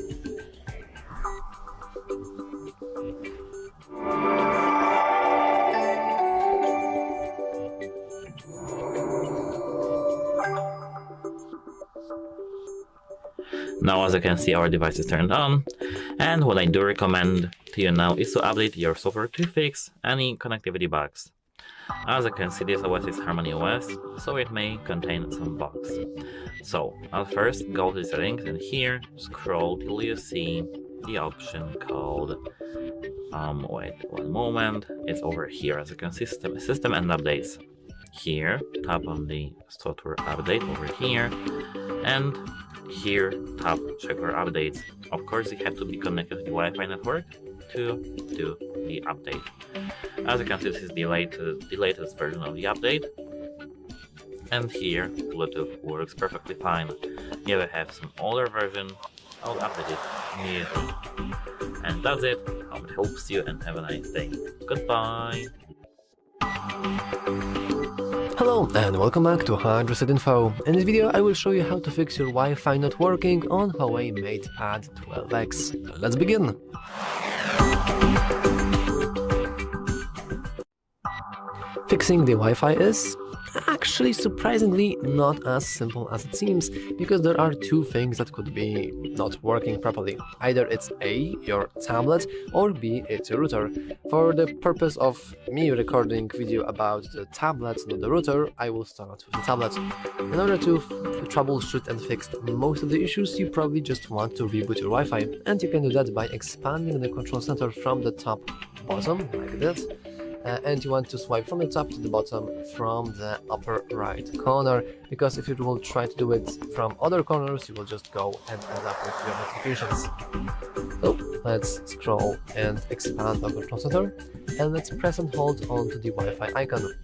Now, as you can see, our device is turned on, and what I do recommend to you now is to update your software to fix any connectivity bugs. As you can see, this OS is Harmony OS, so it may contain some bugs. So, at first, go to the settings, and here, scroll till you see the option called, wait one moment, it's over here, as you can see, system and updates. Here, tap on the software update over here, and here, tap check for updates. Of course, you have to be connected to the Wi-Fi network to do the update. As you can see, this is the latest version of the update, and here Bluetooth works perfectly fine. Here we have some older version, I'll update it immediately. And that's it. Hope it helps you and have a nice day. Goodbye. Hello and welcome back to HardReset.Info. In this video I will show you how to fix your Wi-Fi not working on Huawei MatePad 12X. Let's begin! Fixing the Wi-Fi is actually surprisingly not as simple as it seems, because there are two things that could be not working properly. Either it's A, your tablet, or B, it's your router. For the purpose of me recording video about the tablet, not the router, I will start with the tablet. In order to troubleshoot and fix most of the issues, you probably just want to reboot your Wi-Fi, and you can do that by expanding the control center from the top bottom, like this. And you want to swipe from the top to the bottom from the upper right corner, because if you will try to do it from other corners, you will just go and end up with your notifications. So let's scroll and expand our control center, and let's press and hold onto the Wi-Fi icon,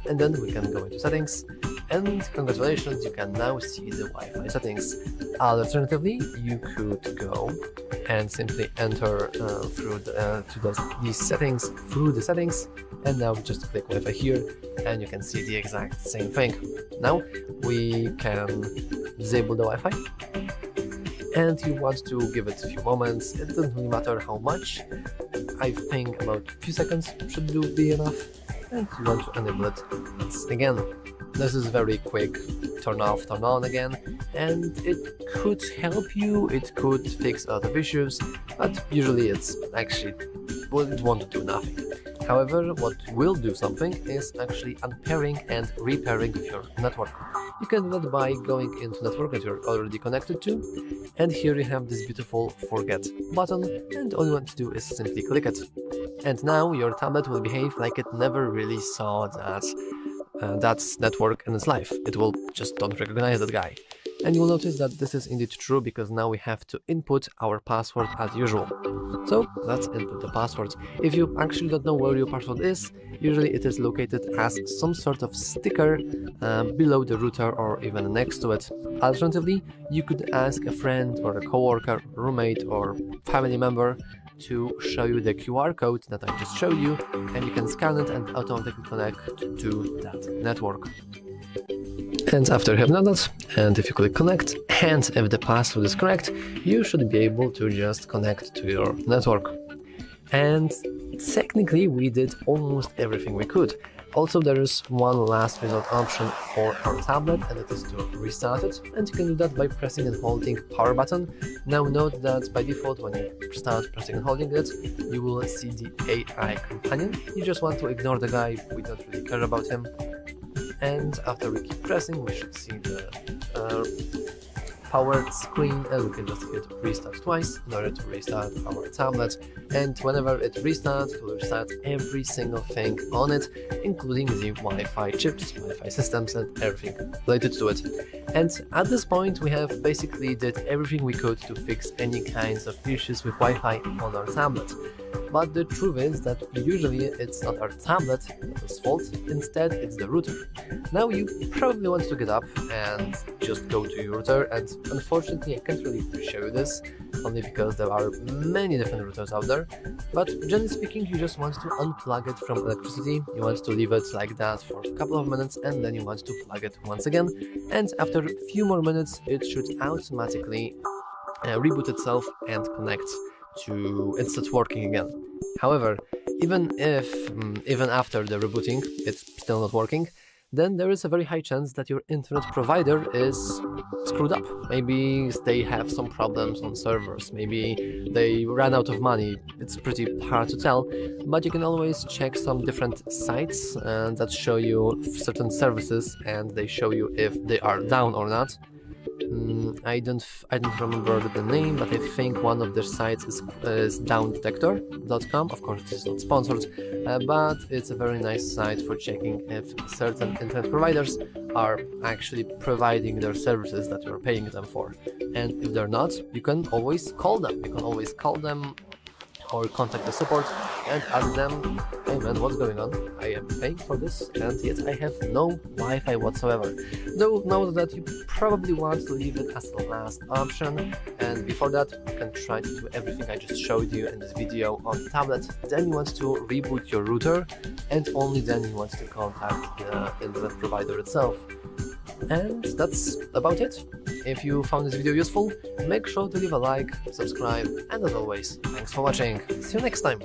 and then we can go into settings, and congratulations, you can now see the Wi-Fi settings. Alternatively, you could go and simply enter through these settings through the settings, and now just click Wi-Fi here and you can see the exact same thing. Now we can disable the Wi-Fi, and you want to give it a few moments. It doesn't really matter how much. I think about a few seconds should be enough, and you want to enable it once again. This is very quick, turn off, turn on again, and it could help you, it could fix a lot of issues, but usually it won't do nothing. However, what will do something is actually unpairing and repairing your network. You can do that by going into network that you're already connected to, and here you have this beautiful forget button, and all you want to do is simply click it. And now your tablet will behave like it never really saw that network in its life. It will just don't recognize that guy. And you will notice that this is indeed true, because now we have to input our password as usual. So let's input the password. If you actually don't know where your password is, usually it is located as some sort of sticker below the router or even next to it. Alternatively, you could ask a friend or a coworker, roommate or family member to show you the QR code that I just showed you, and you can scan it and automatically connect to that network. And after you have done that, and if you click connect, and if the password is correct, you should be able to just connect to your network. And technically we did almost everything we could. Also, there is one last resort option for our tablet, and it is to restart it, and you can do that by pressing and holding power button. Now note that by default, when you start pressing and holding it, you will see the AI companion. You just want to ignore the guy, we don't really care about him. And after we keep pressing, we should see the power screen, and we can just hit restart twice in order to restart our tablet. And whenever it restarts, it will restart every single thing on it, including the Wi-Fi chips, Wi-Fi systems, and everything related to it. And at this point, we have basically did everything we could to fix any kinds of issues with Wi-Fi on our tablet. But the truth is that usually it's not our tablet that is fault, instead it's the router. Now you probably want to get up and just go to your router, and unfortunately I can't really show you this, only because there are many different routers out there, but generally speaking you just want to unplug it from electricity. You want to leave it like that for a couple of minutes, and then you want to plug it once again, and after a few more minutes it should automatically reboot itself and connect to it starts working again. However, even after the rebooting it's still not working, then there is a very high chance that your internet provider is screwed up. Maybe they have some problems on servers, maybe they ran out of money. It's pretty hard to tell, but you can always check some different sites that show you certain services, and they show you if they are down or not. I don't remember the name, but I think one of their sites is DownDetector.com. Of course, it's not sponsored, but it's a very nice site for checking if certain internet providers are actually providing their services that you're paying them for. And if they're not, you can always call them. You can always call them or contact the support and ask them, hey man, what's going on? I am paying for this and yet I have no Wi-Fi whatsoever. Though note that you probably want to leave it as the last option, and before that you can try to do everything I just showed you in this video on the tablet. Then you want to reboot your router, and only then you want to contact the internet provider itself. And that's about it. If you found this video useful, make sure to leave a like, subscribe, and as always, thanks for watching. See you next time!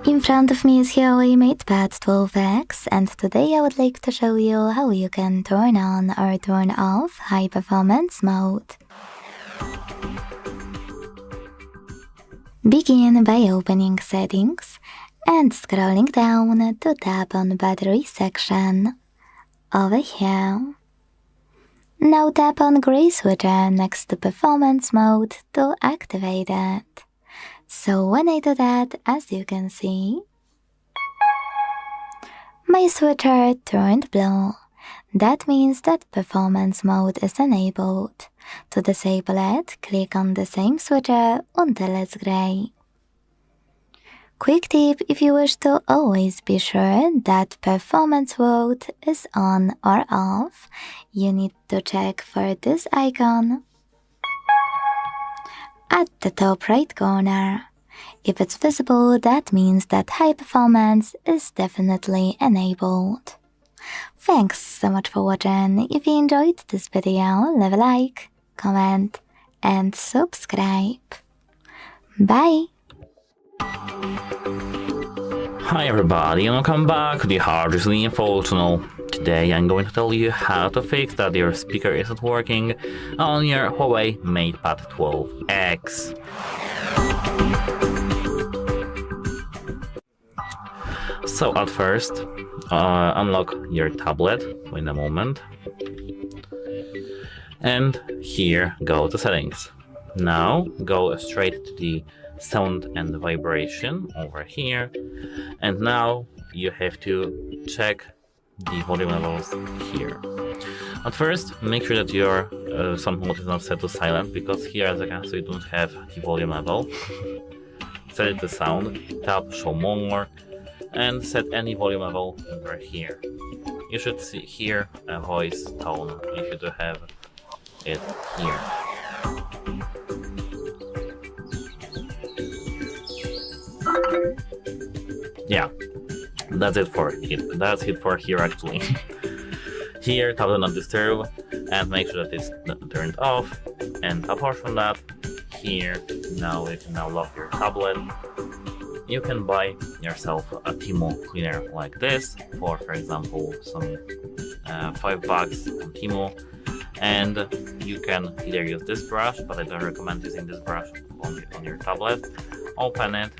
In front of me is Huawei MatePad 12X, and today I would like to show you how you can turn on or turn off high performance mode. Begin by opening settings and scrolling down to tap on battery section over here. Now tap on gray switcher next to performance mode to activate it. So when I do that, as you can see, my switcher turned blue. That means that performance mode is enabled. To disable it, click on the same switcher until it's gray. Quick tip: if you wish to always be sure that performance mode is on or off, you need to check for this icon at the top right corner. If it's visible, that means that high performance is definitely enabled. Thanks so much for watching. If you enjoyed this video, leave a like, comment, and subscribe. Bye! Hi everybody, and welcome back to the HardReset.Info channel. Today I'm going to tell you how to fix that your speaker isn't working on your Huawei MatePad 12X. So at first, unlock your tablet, wait a moment, and here go to settings. Now go straight to the sound and vibration over here, and now you have to check the volume levels here. At first, make sure that your sound mode is not set to silent, because here as I can see you don't have the volume level. Set it to sound, tap show more, and set any volume level over here. You should see here a voice tone if you do have it here. Yeah, that's it for it. That's it for here actually. Here, tap on not disturb and make sure that it's turned off. And apart from that, here now you can now lock your tablet. You can buy yourself a Timo cleaner like this for example, some $5 on Timo, and you can either use this brush, but I don't recommend using this brush on your tablet. Open it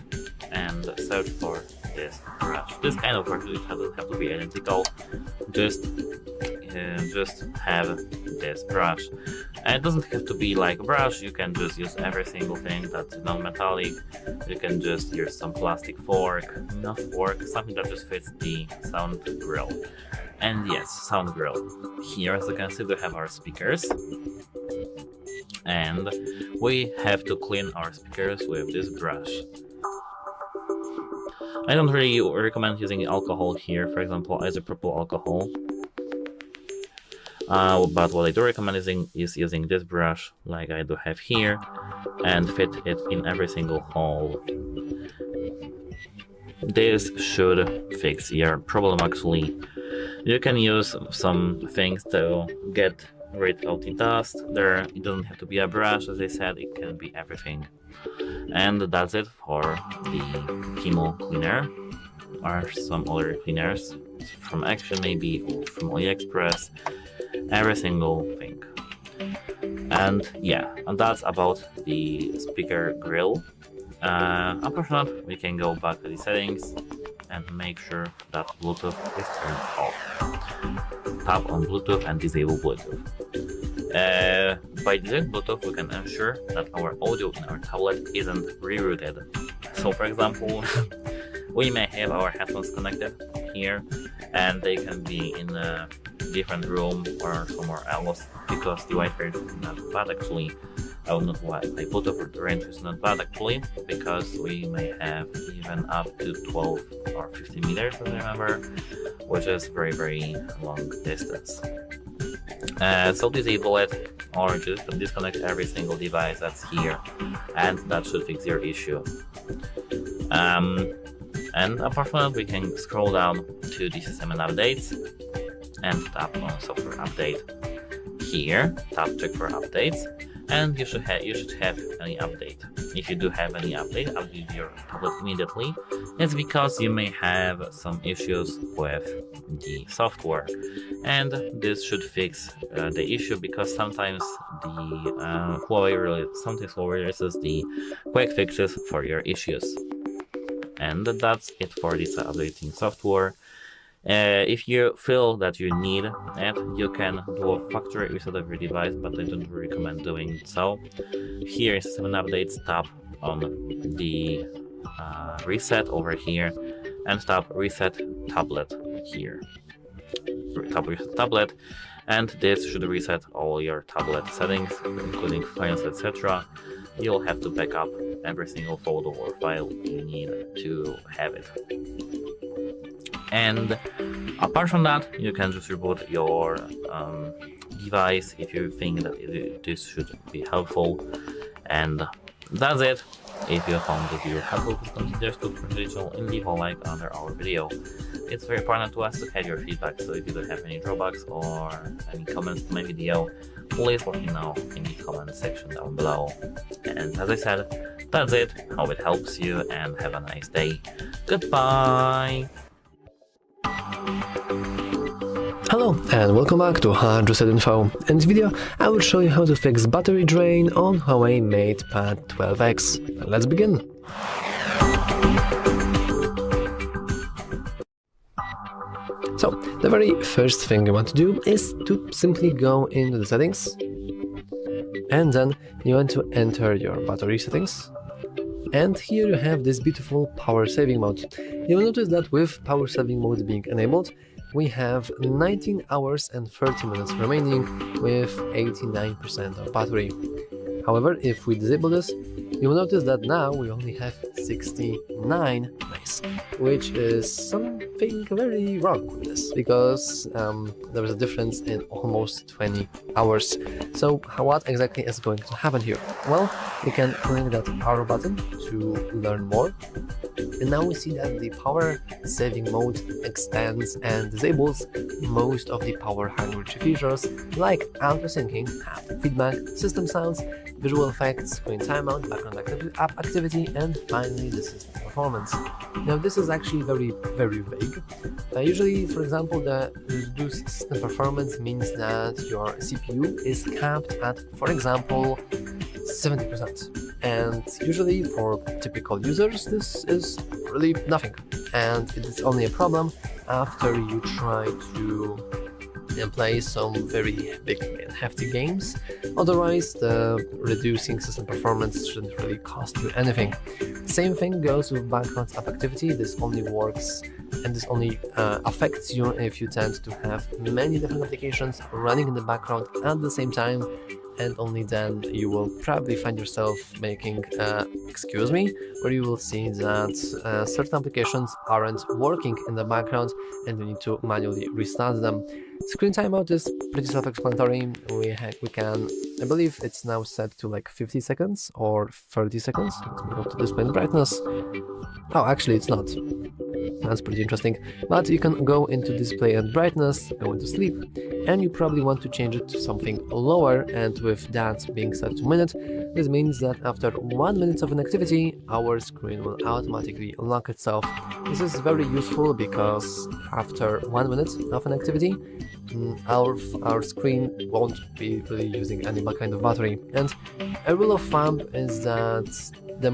and search for this brush. This kind of brush, it doesn't have to be identical, just have this brush. And it doesn't have to be like a brush, you can just use every single thing that's non-metallic. You can just use some plastic fork, not fork, something that just fits the sound grill. And yes, sound grill. Here, as you can see, we have our speakers. And we have to clean our speakers with this brush. I don't really recommend using alcohol here, for example, isopropyl alcohol. But what I do recommend is using this brush, like I do have here, and fit it in every single hole. This should fix your problem actually. You can use some things to get rid of the dust. It doesn't have to be a brush, as I said, it can be everything. And that's it for the Timo cleaner. are some other cleaners from Action maybe, or from AliExpress, every single thing. And yeah, and that's about the speaker grill. Unfortunately, we can go back to the settings and make sure that Bluetooth is turned off. Tap on Bluetooth and disable Bluetooth. By disabling Bluetooth, we can ensure that our audio in our tablet isn't rerouted. So for example, we may have our headphones connected here and they can be in a different room or somewhere else because the Wi-Fi is not bad actually. Not Wi-Fi, Bluetooth range is not bad actually, because we may have even up to 12 or 15 meters, as I remember, which is very long distance. So disable it or just disconnect every single device that's here, and that should fix your issue. And apart from that, we can scroll down to the system and updates and tap on software update. Here, tap check for updates, and you should have any update. If you do have any update your tablet immediately. It's because you may have some issues with the software, and this should fix the issue, because sometimes the Huawei releases the quick fixes for your issues. And that's it for this updating software. If you feel that you need it, you can do a factory reset of your device, but I don't recommend doing so. Here in System and Updates, tap on the reset over here and tap Reset Tablet here. Tap Reset Tablet, and this should reset all your tablet settings, including files, etc. You'll have to back up every single folder or file you need to have it. And apart from that, you can just reboot your device if you think that this should be helpful. And that's it. If you found the video helpful, please consider subscribing and leave a like under our video. It's very important to us to have your feedback, so if you do have any drawbacks or any comments to my video, please let me know in the comment section down below. And as I said, that's it. Hope it helps you and have a nice day. Goodbye! Hello and welcome back to HardReset.Info. In this video, I will show you how to fix battery drain on Huawei MatePad 12X. Let's begin. So, the very first thing you want to do is to simply go into the settings, and then you want to enter your battery settings. And here you have this beautiful power saving mode. You will notice that with power saving mode being enabled, we have 19 hours and 30 minutes remaining with 89% of battery. However, if we disable this, you will notice that now we only have 69 days, which is something very wrong with this, because there is a difference in almost 20 hours. So what exactly is going to happen here? Well, you can click that power button to learn more. And now we see that the power saving mode extends and disables most of the power hungry features like auto syncing, haptic feedback, system sounds, visual effects, screen timeout, background activity, and finally the system performance. Now this is actually very vague. Usually, for example, the reduced system performance means that your CPU is capped at, for example, 70%. And usually for typical users this is really nothing, and it is only a problem after you try to play some very big and hefty games. Otherwise, the reducing system performance shouldn't really cost you anything. Same thing goes with background app activity. This only works and this only affects you if you tend to have many different applications running in the background at the same time, and only then you will probably find yourself making excuse me, where you will see that certain applications aren't working in the background and you need to manually restart them. Screen timeout is pretty self-explanatory. We can, I believe it's now set to like 50 seconds or 30 seconds. Let me go to display brightness. Oh, actually it's not. That's pretty interesting. But you can go into display and brightness, go into sleep, and you probably want to change it to something lower, and with that being set to minute, this means that after 1 minute of an activity, our screen will automatically lock itself. This is very useful because after 1 minute of an activity, our screen won't be really using any kind of battery. And a rule of thumb is that the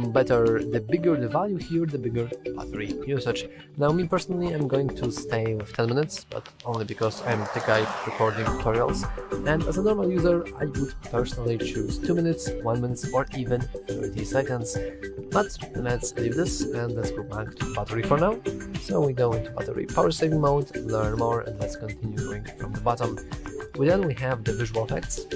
bigger the value here, the bigger battery usage. Now, me personally, I'm going to stay with 10 minutes, but only because I'm the guy recording tutorials. And as a normal user, I would personally choose 2 minutes, 1 minute, or even 30 seconds. But let's leave this and let's go back to battery for now. So we go into battery power saving mode, learn more, and let's continue going from the bottom. Then we have the visual effects.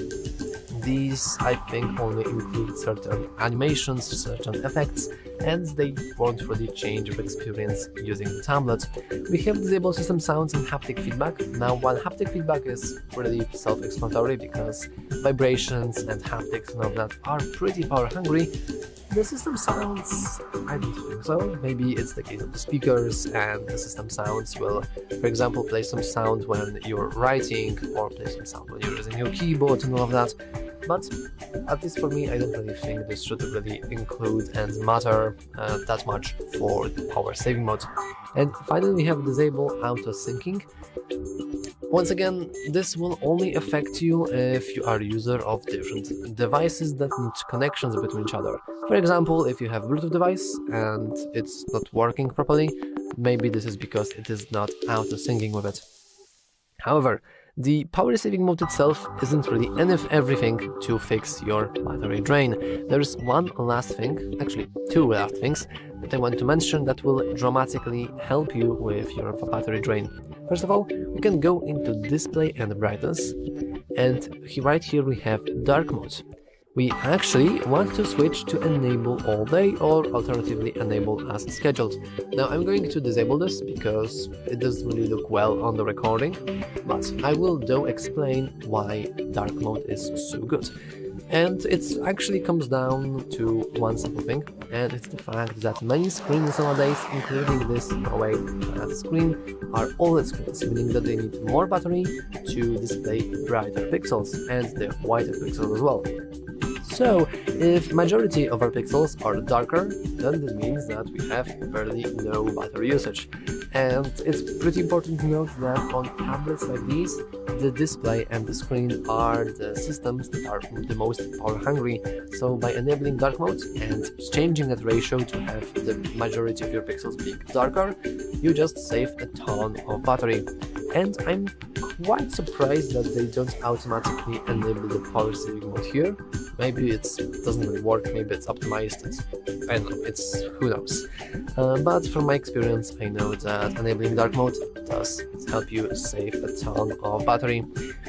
These, I think, only include certain animations, certain effects, and they won't really change your experience using the tablet. We have disabled system sounds and haptic feedback. Now, while haptic feedback is really self-explanatory because vibrations and haptics and all that are pretty power hungry, the system sounds, I don't think so. Maybe it's the case of the speakers, and the system sounds will, for example, play some sound when you're writing, or play some sound when you're using your keyboard and all of that. But at least for me, I don't really think this should really include and matter that much for the power saving mode. And finally, we have disable auto syncing. Once again, this will only affect you if you are a user of different devices that need connections between each other. For example, if you have a Bluetooth device and it's not working properly, maybe this is because it is not auto-syncing with it. However, the power saving mode itself isn't really everything to fix your battery drain. There's one last thing, actually two last things, that I want to mention that will dramatically help you with your battery drain. First of all, we can go into display and brightness, and right here we have dark mode. We actually want to switch to enable all day, or alternatively enable as scheduled. Now I'm going to disable this because it doesn't really look well on the recording, but I will though explain why dark mode is so good. And it actually comes down to one simple thing, and it's the fact that many screens nowadays, including this Huawei screen, are OLED screens, meaning that they need more battery to display brighter pixels and the whiter pixels as well. So, if majority of our pixels are darker, then this means that we have barely no battery usage. And it's pretty important to note that on tablets like these, the display and the screen are the systems that are the most power hungry. So by enabling dark mode and changing that ratio to have the majority of your pixels being darker, you just save a ton of battery. And I'm quite surprised that they don't automatically enable the power saving mode here. Maybe it doesn't really work, maybe it's optimized, I don't know, who knows. But from my experience, I know that enabling dark mode does help you save a ton of battery.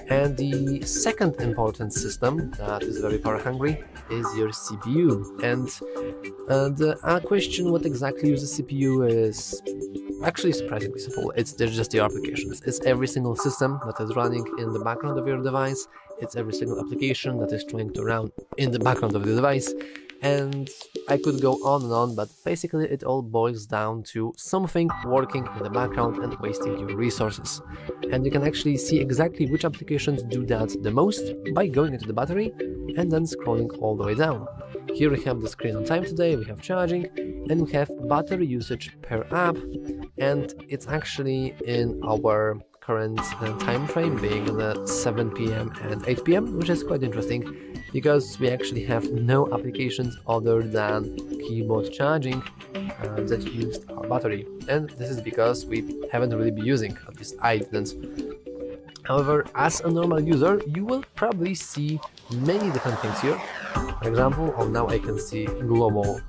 And the second important system that is very power hungry is your CPU. And the question what exactly uses CPU is actually surprisingly simple. They're just your applications. It's every single system that is running in the background of your device. It's every single application that is trying to run in the background of the device. And I could go on and on, but basically it all boils down to something working in the background and wasting your resources. And you can actually see exactly which applications do that the most by going into the battery and then scrolling all the way down. Here we have the screen on time today, we have charging, and we have battery usage per app, and it's actually in our current time frame, being the 7 p.m. and 8 p.m, which is quite interesting because we actually have no applications other than keyboard charging that used our battery, and this is because we haven't really been using, at least I didn't. However, as a normal user, you will probably see many different things here. For example, now I can see global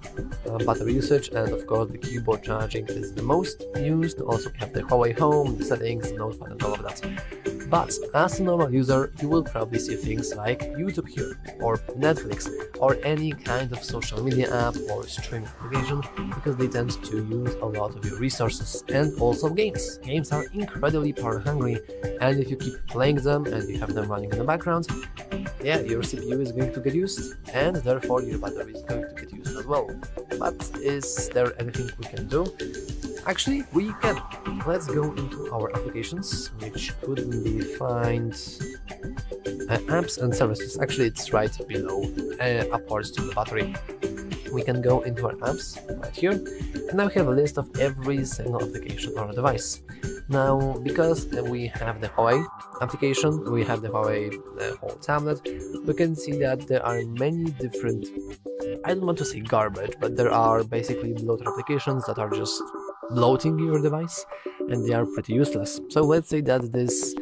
battery usage, and of course the keyboard charging is the most used. Also we have the Huawei Home, the settings, notepad and all of that. But as a normal user, you will probably see things like YouTube here, or Netflix, or any kind of social media app or streaming application, because they tend to use a lot of your resources. And also games. Games are incredibly power hungry, and if you keep playing them and you have them running in the background, yeah, your CPU is going to get used, and therefore your battery is going to get used as well. But is there anything we can do? Actually, we can. Let's go into our applications, which could be find apps and services. Actually, it's right below, upwards to the battery. We can go into our apps right here, and now we have a list of every single application on our device. Now, because we have the Huawei application, we have the Huawei whole tablet, we can see that there are many different, I don't want to say garbage, but there are basically bloated applications that are just bloating your device, and they are pretty useless. So let's say that this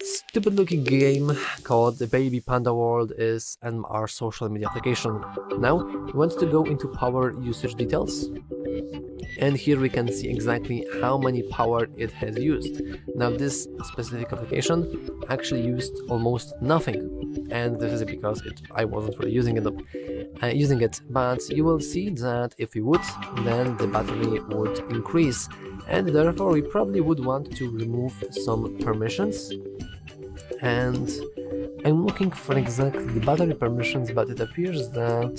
stupid looking game called the Baby Panda World is our social media application. Now we want to go into power usage details, and here we can see exactly how many power it has used. Now this specific application actually used almost nothing, and this is because I wasn't really using it, but you will see that if we would, then the battery would increase, and therefore we probably would want to remove some permissions. And I'm looking for exactly the battery permissions, but it appears that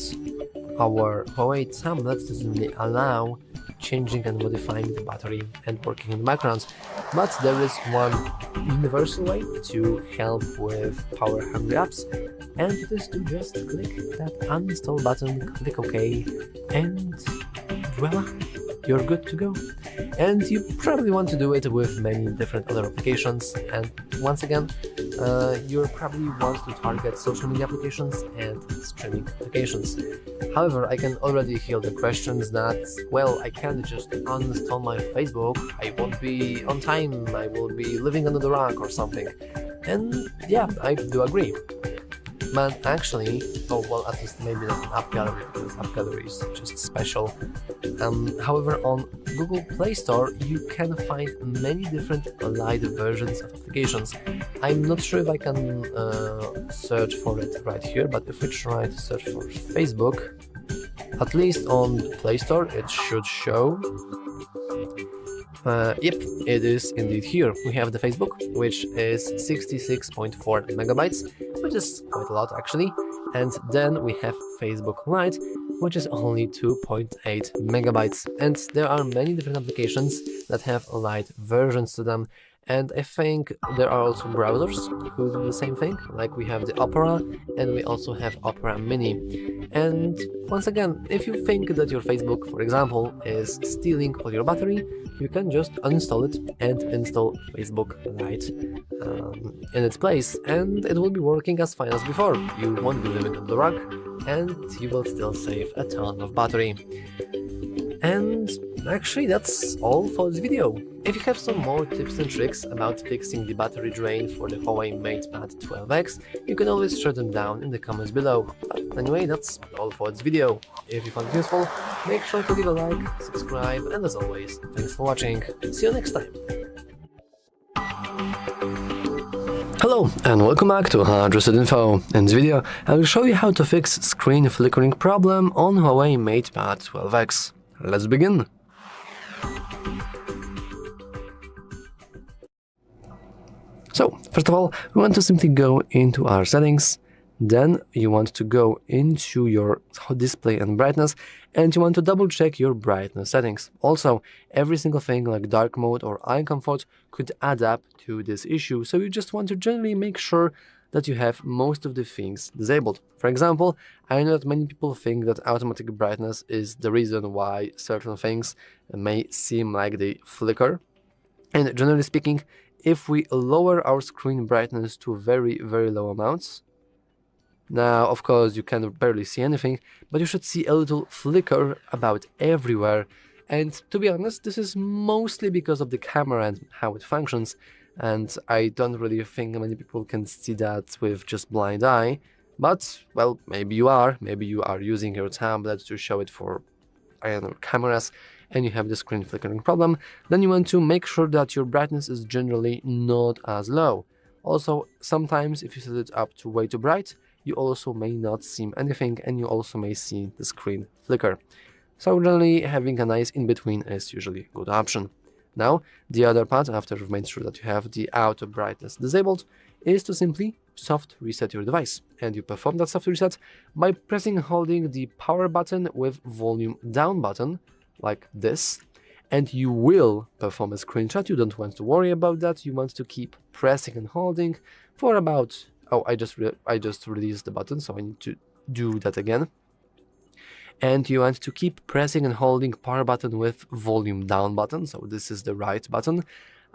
our Huawei tablet doesn't really allow changing and modifying the battery and working in the background. But there is one universal way to help with power-hungry apps, and it is to just click that uninstall button, click OK, and voila, you're good to go. And you probably want to do it with many different other applications, and once again, you probably want to target social media applications and streaming applications. However, I can already hear the questions that, well, I can't just uninstall my Facebook, I won't be on time, I will be living under the rock or something. And yeah, I do agree. But actually, oh well, at least maybe not an app gallery, because app gallery is just special. However, on Google Play Store, you can find many different Lite versions of applications. I'm not sure if I can search for it right here, but if we try to search for Facebook, at least on Play Store, it should show. Yep, it is indeed here. We have the Facebook, which is 66.4 megabytes, which is quite a lot actually, and then we have Facebook Lite, which is only 2.8 megabytes, and there are many different applications that have Lite versions to them. And I think there are also browsers who do the same thing, like we have the Opera and we also have Opera Mini. And once again, if you think that your Facebook, for example, is stealing all your battery, you can just uninstall it and install Facebook Lite in its place, and it will be working as fine as before. You won't be living on the rock, and you will still save a ton of battery. And actually that's all for this video. If you have some more tips and tricks about fixing the battery drain for the Huawei MatePad 12X, you can always share them down in the comments below. But anyway, that's all for this video. If you found it useful, make sure to leave a like, subscribe, and as always, thanks for watching. See you next time. Hello and welcome back to HardReset.Info. In this video, I will show you how to fix screen flickering problem on Huawei MatePad 12X. Let's begin. So, first of all, we want to simply go into our settings, then you want to go into your display and brightness, and you want to double check your brightness settings. Also, every single thing like dark mode or eye comfort could add up to this issue, so you just want to generally make sure that you have most of the things disabled. For example, I know that many people think that automatic brightness is the reason why certain things may seem like they flicker. And generally speaking, if we lower our screen brightness to very, very low amounts, now of course you can barely see anything, but you should see a little flicker about everywhere. And to be honest, this is mostly because of the camera and how it functions. And I don't really think many people can see that with just blind eye, but, well, maybe you are using your tablet to show it for, I don't know, cameras, and you have the screen flickering problem. Then you want to make sure that your brightness is generally not as low. Also, sometimes if you set it up to way too bright, you also may not see anything, and you also may see the screen flicker. So generally, having a nice in-between is usually a good option. Now, the other part, after you've made sure that you have the auto brightness disabled, is to simply soft reset your device. And you perform that soft reset by pressing and holding the power button with volume down button, like this, and you will perform a screenshot. You don't want to worry about that. You want to keep pressing and holding for about, oh, I just released the button, so I need to do that again. And you want to keep pressing and holding power button with volume down button, so this is the right button,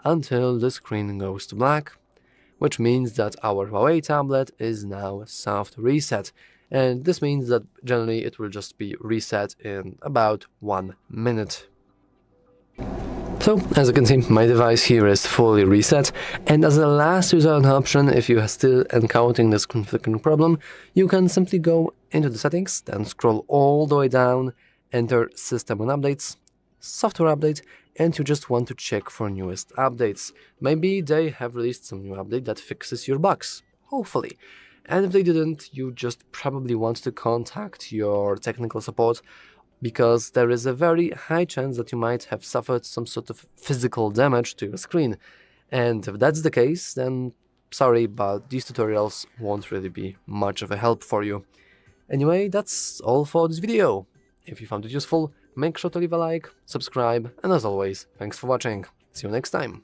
until the screen goes to black, which means that our Huawei tablet is now soft reset. And this means that generally it will just be reset in about 1 minute. So, as you can see, my device here is fully reset, and as a last resort option, if you are still encountering this flickering problem, you can simply go into the settings, then scroll all the way down, enter System and Updates, Software Update, and you just want to check for newest updates. Maybe they have released some new update that fixes your bugs, hopefully. And if they didn't, you just probably want to contact your technical support, because there is a very high chance that you might have suffered some sort of physical damage to your screen. And if that's the case, then sorry, but these tutorials won't really be much of a help for you. Anyway, that's all for this video. If you found it useful, make sure to leave a like, subscribe, and as always, thanks for watching. See you next time.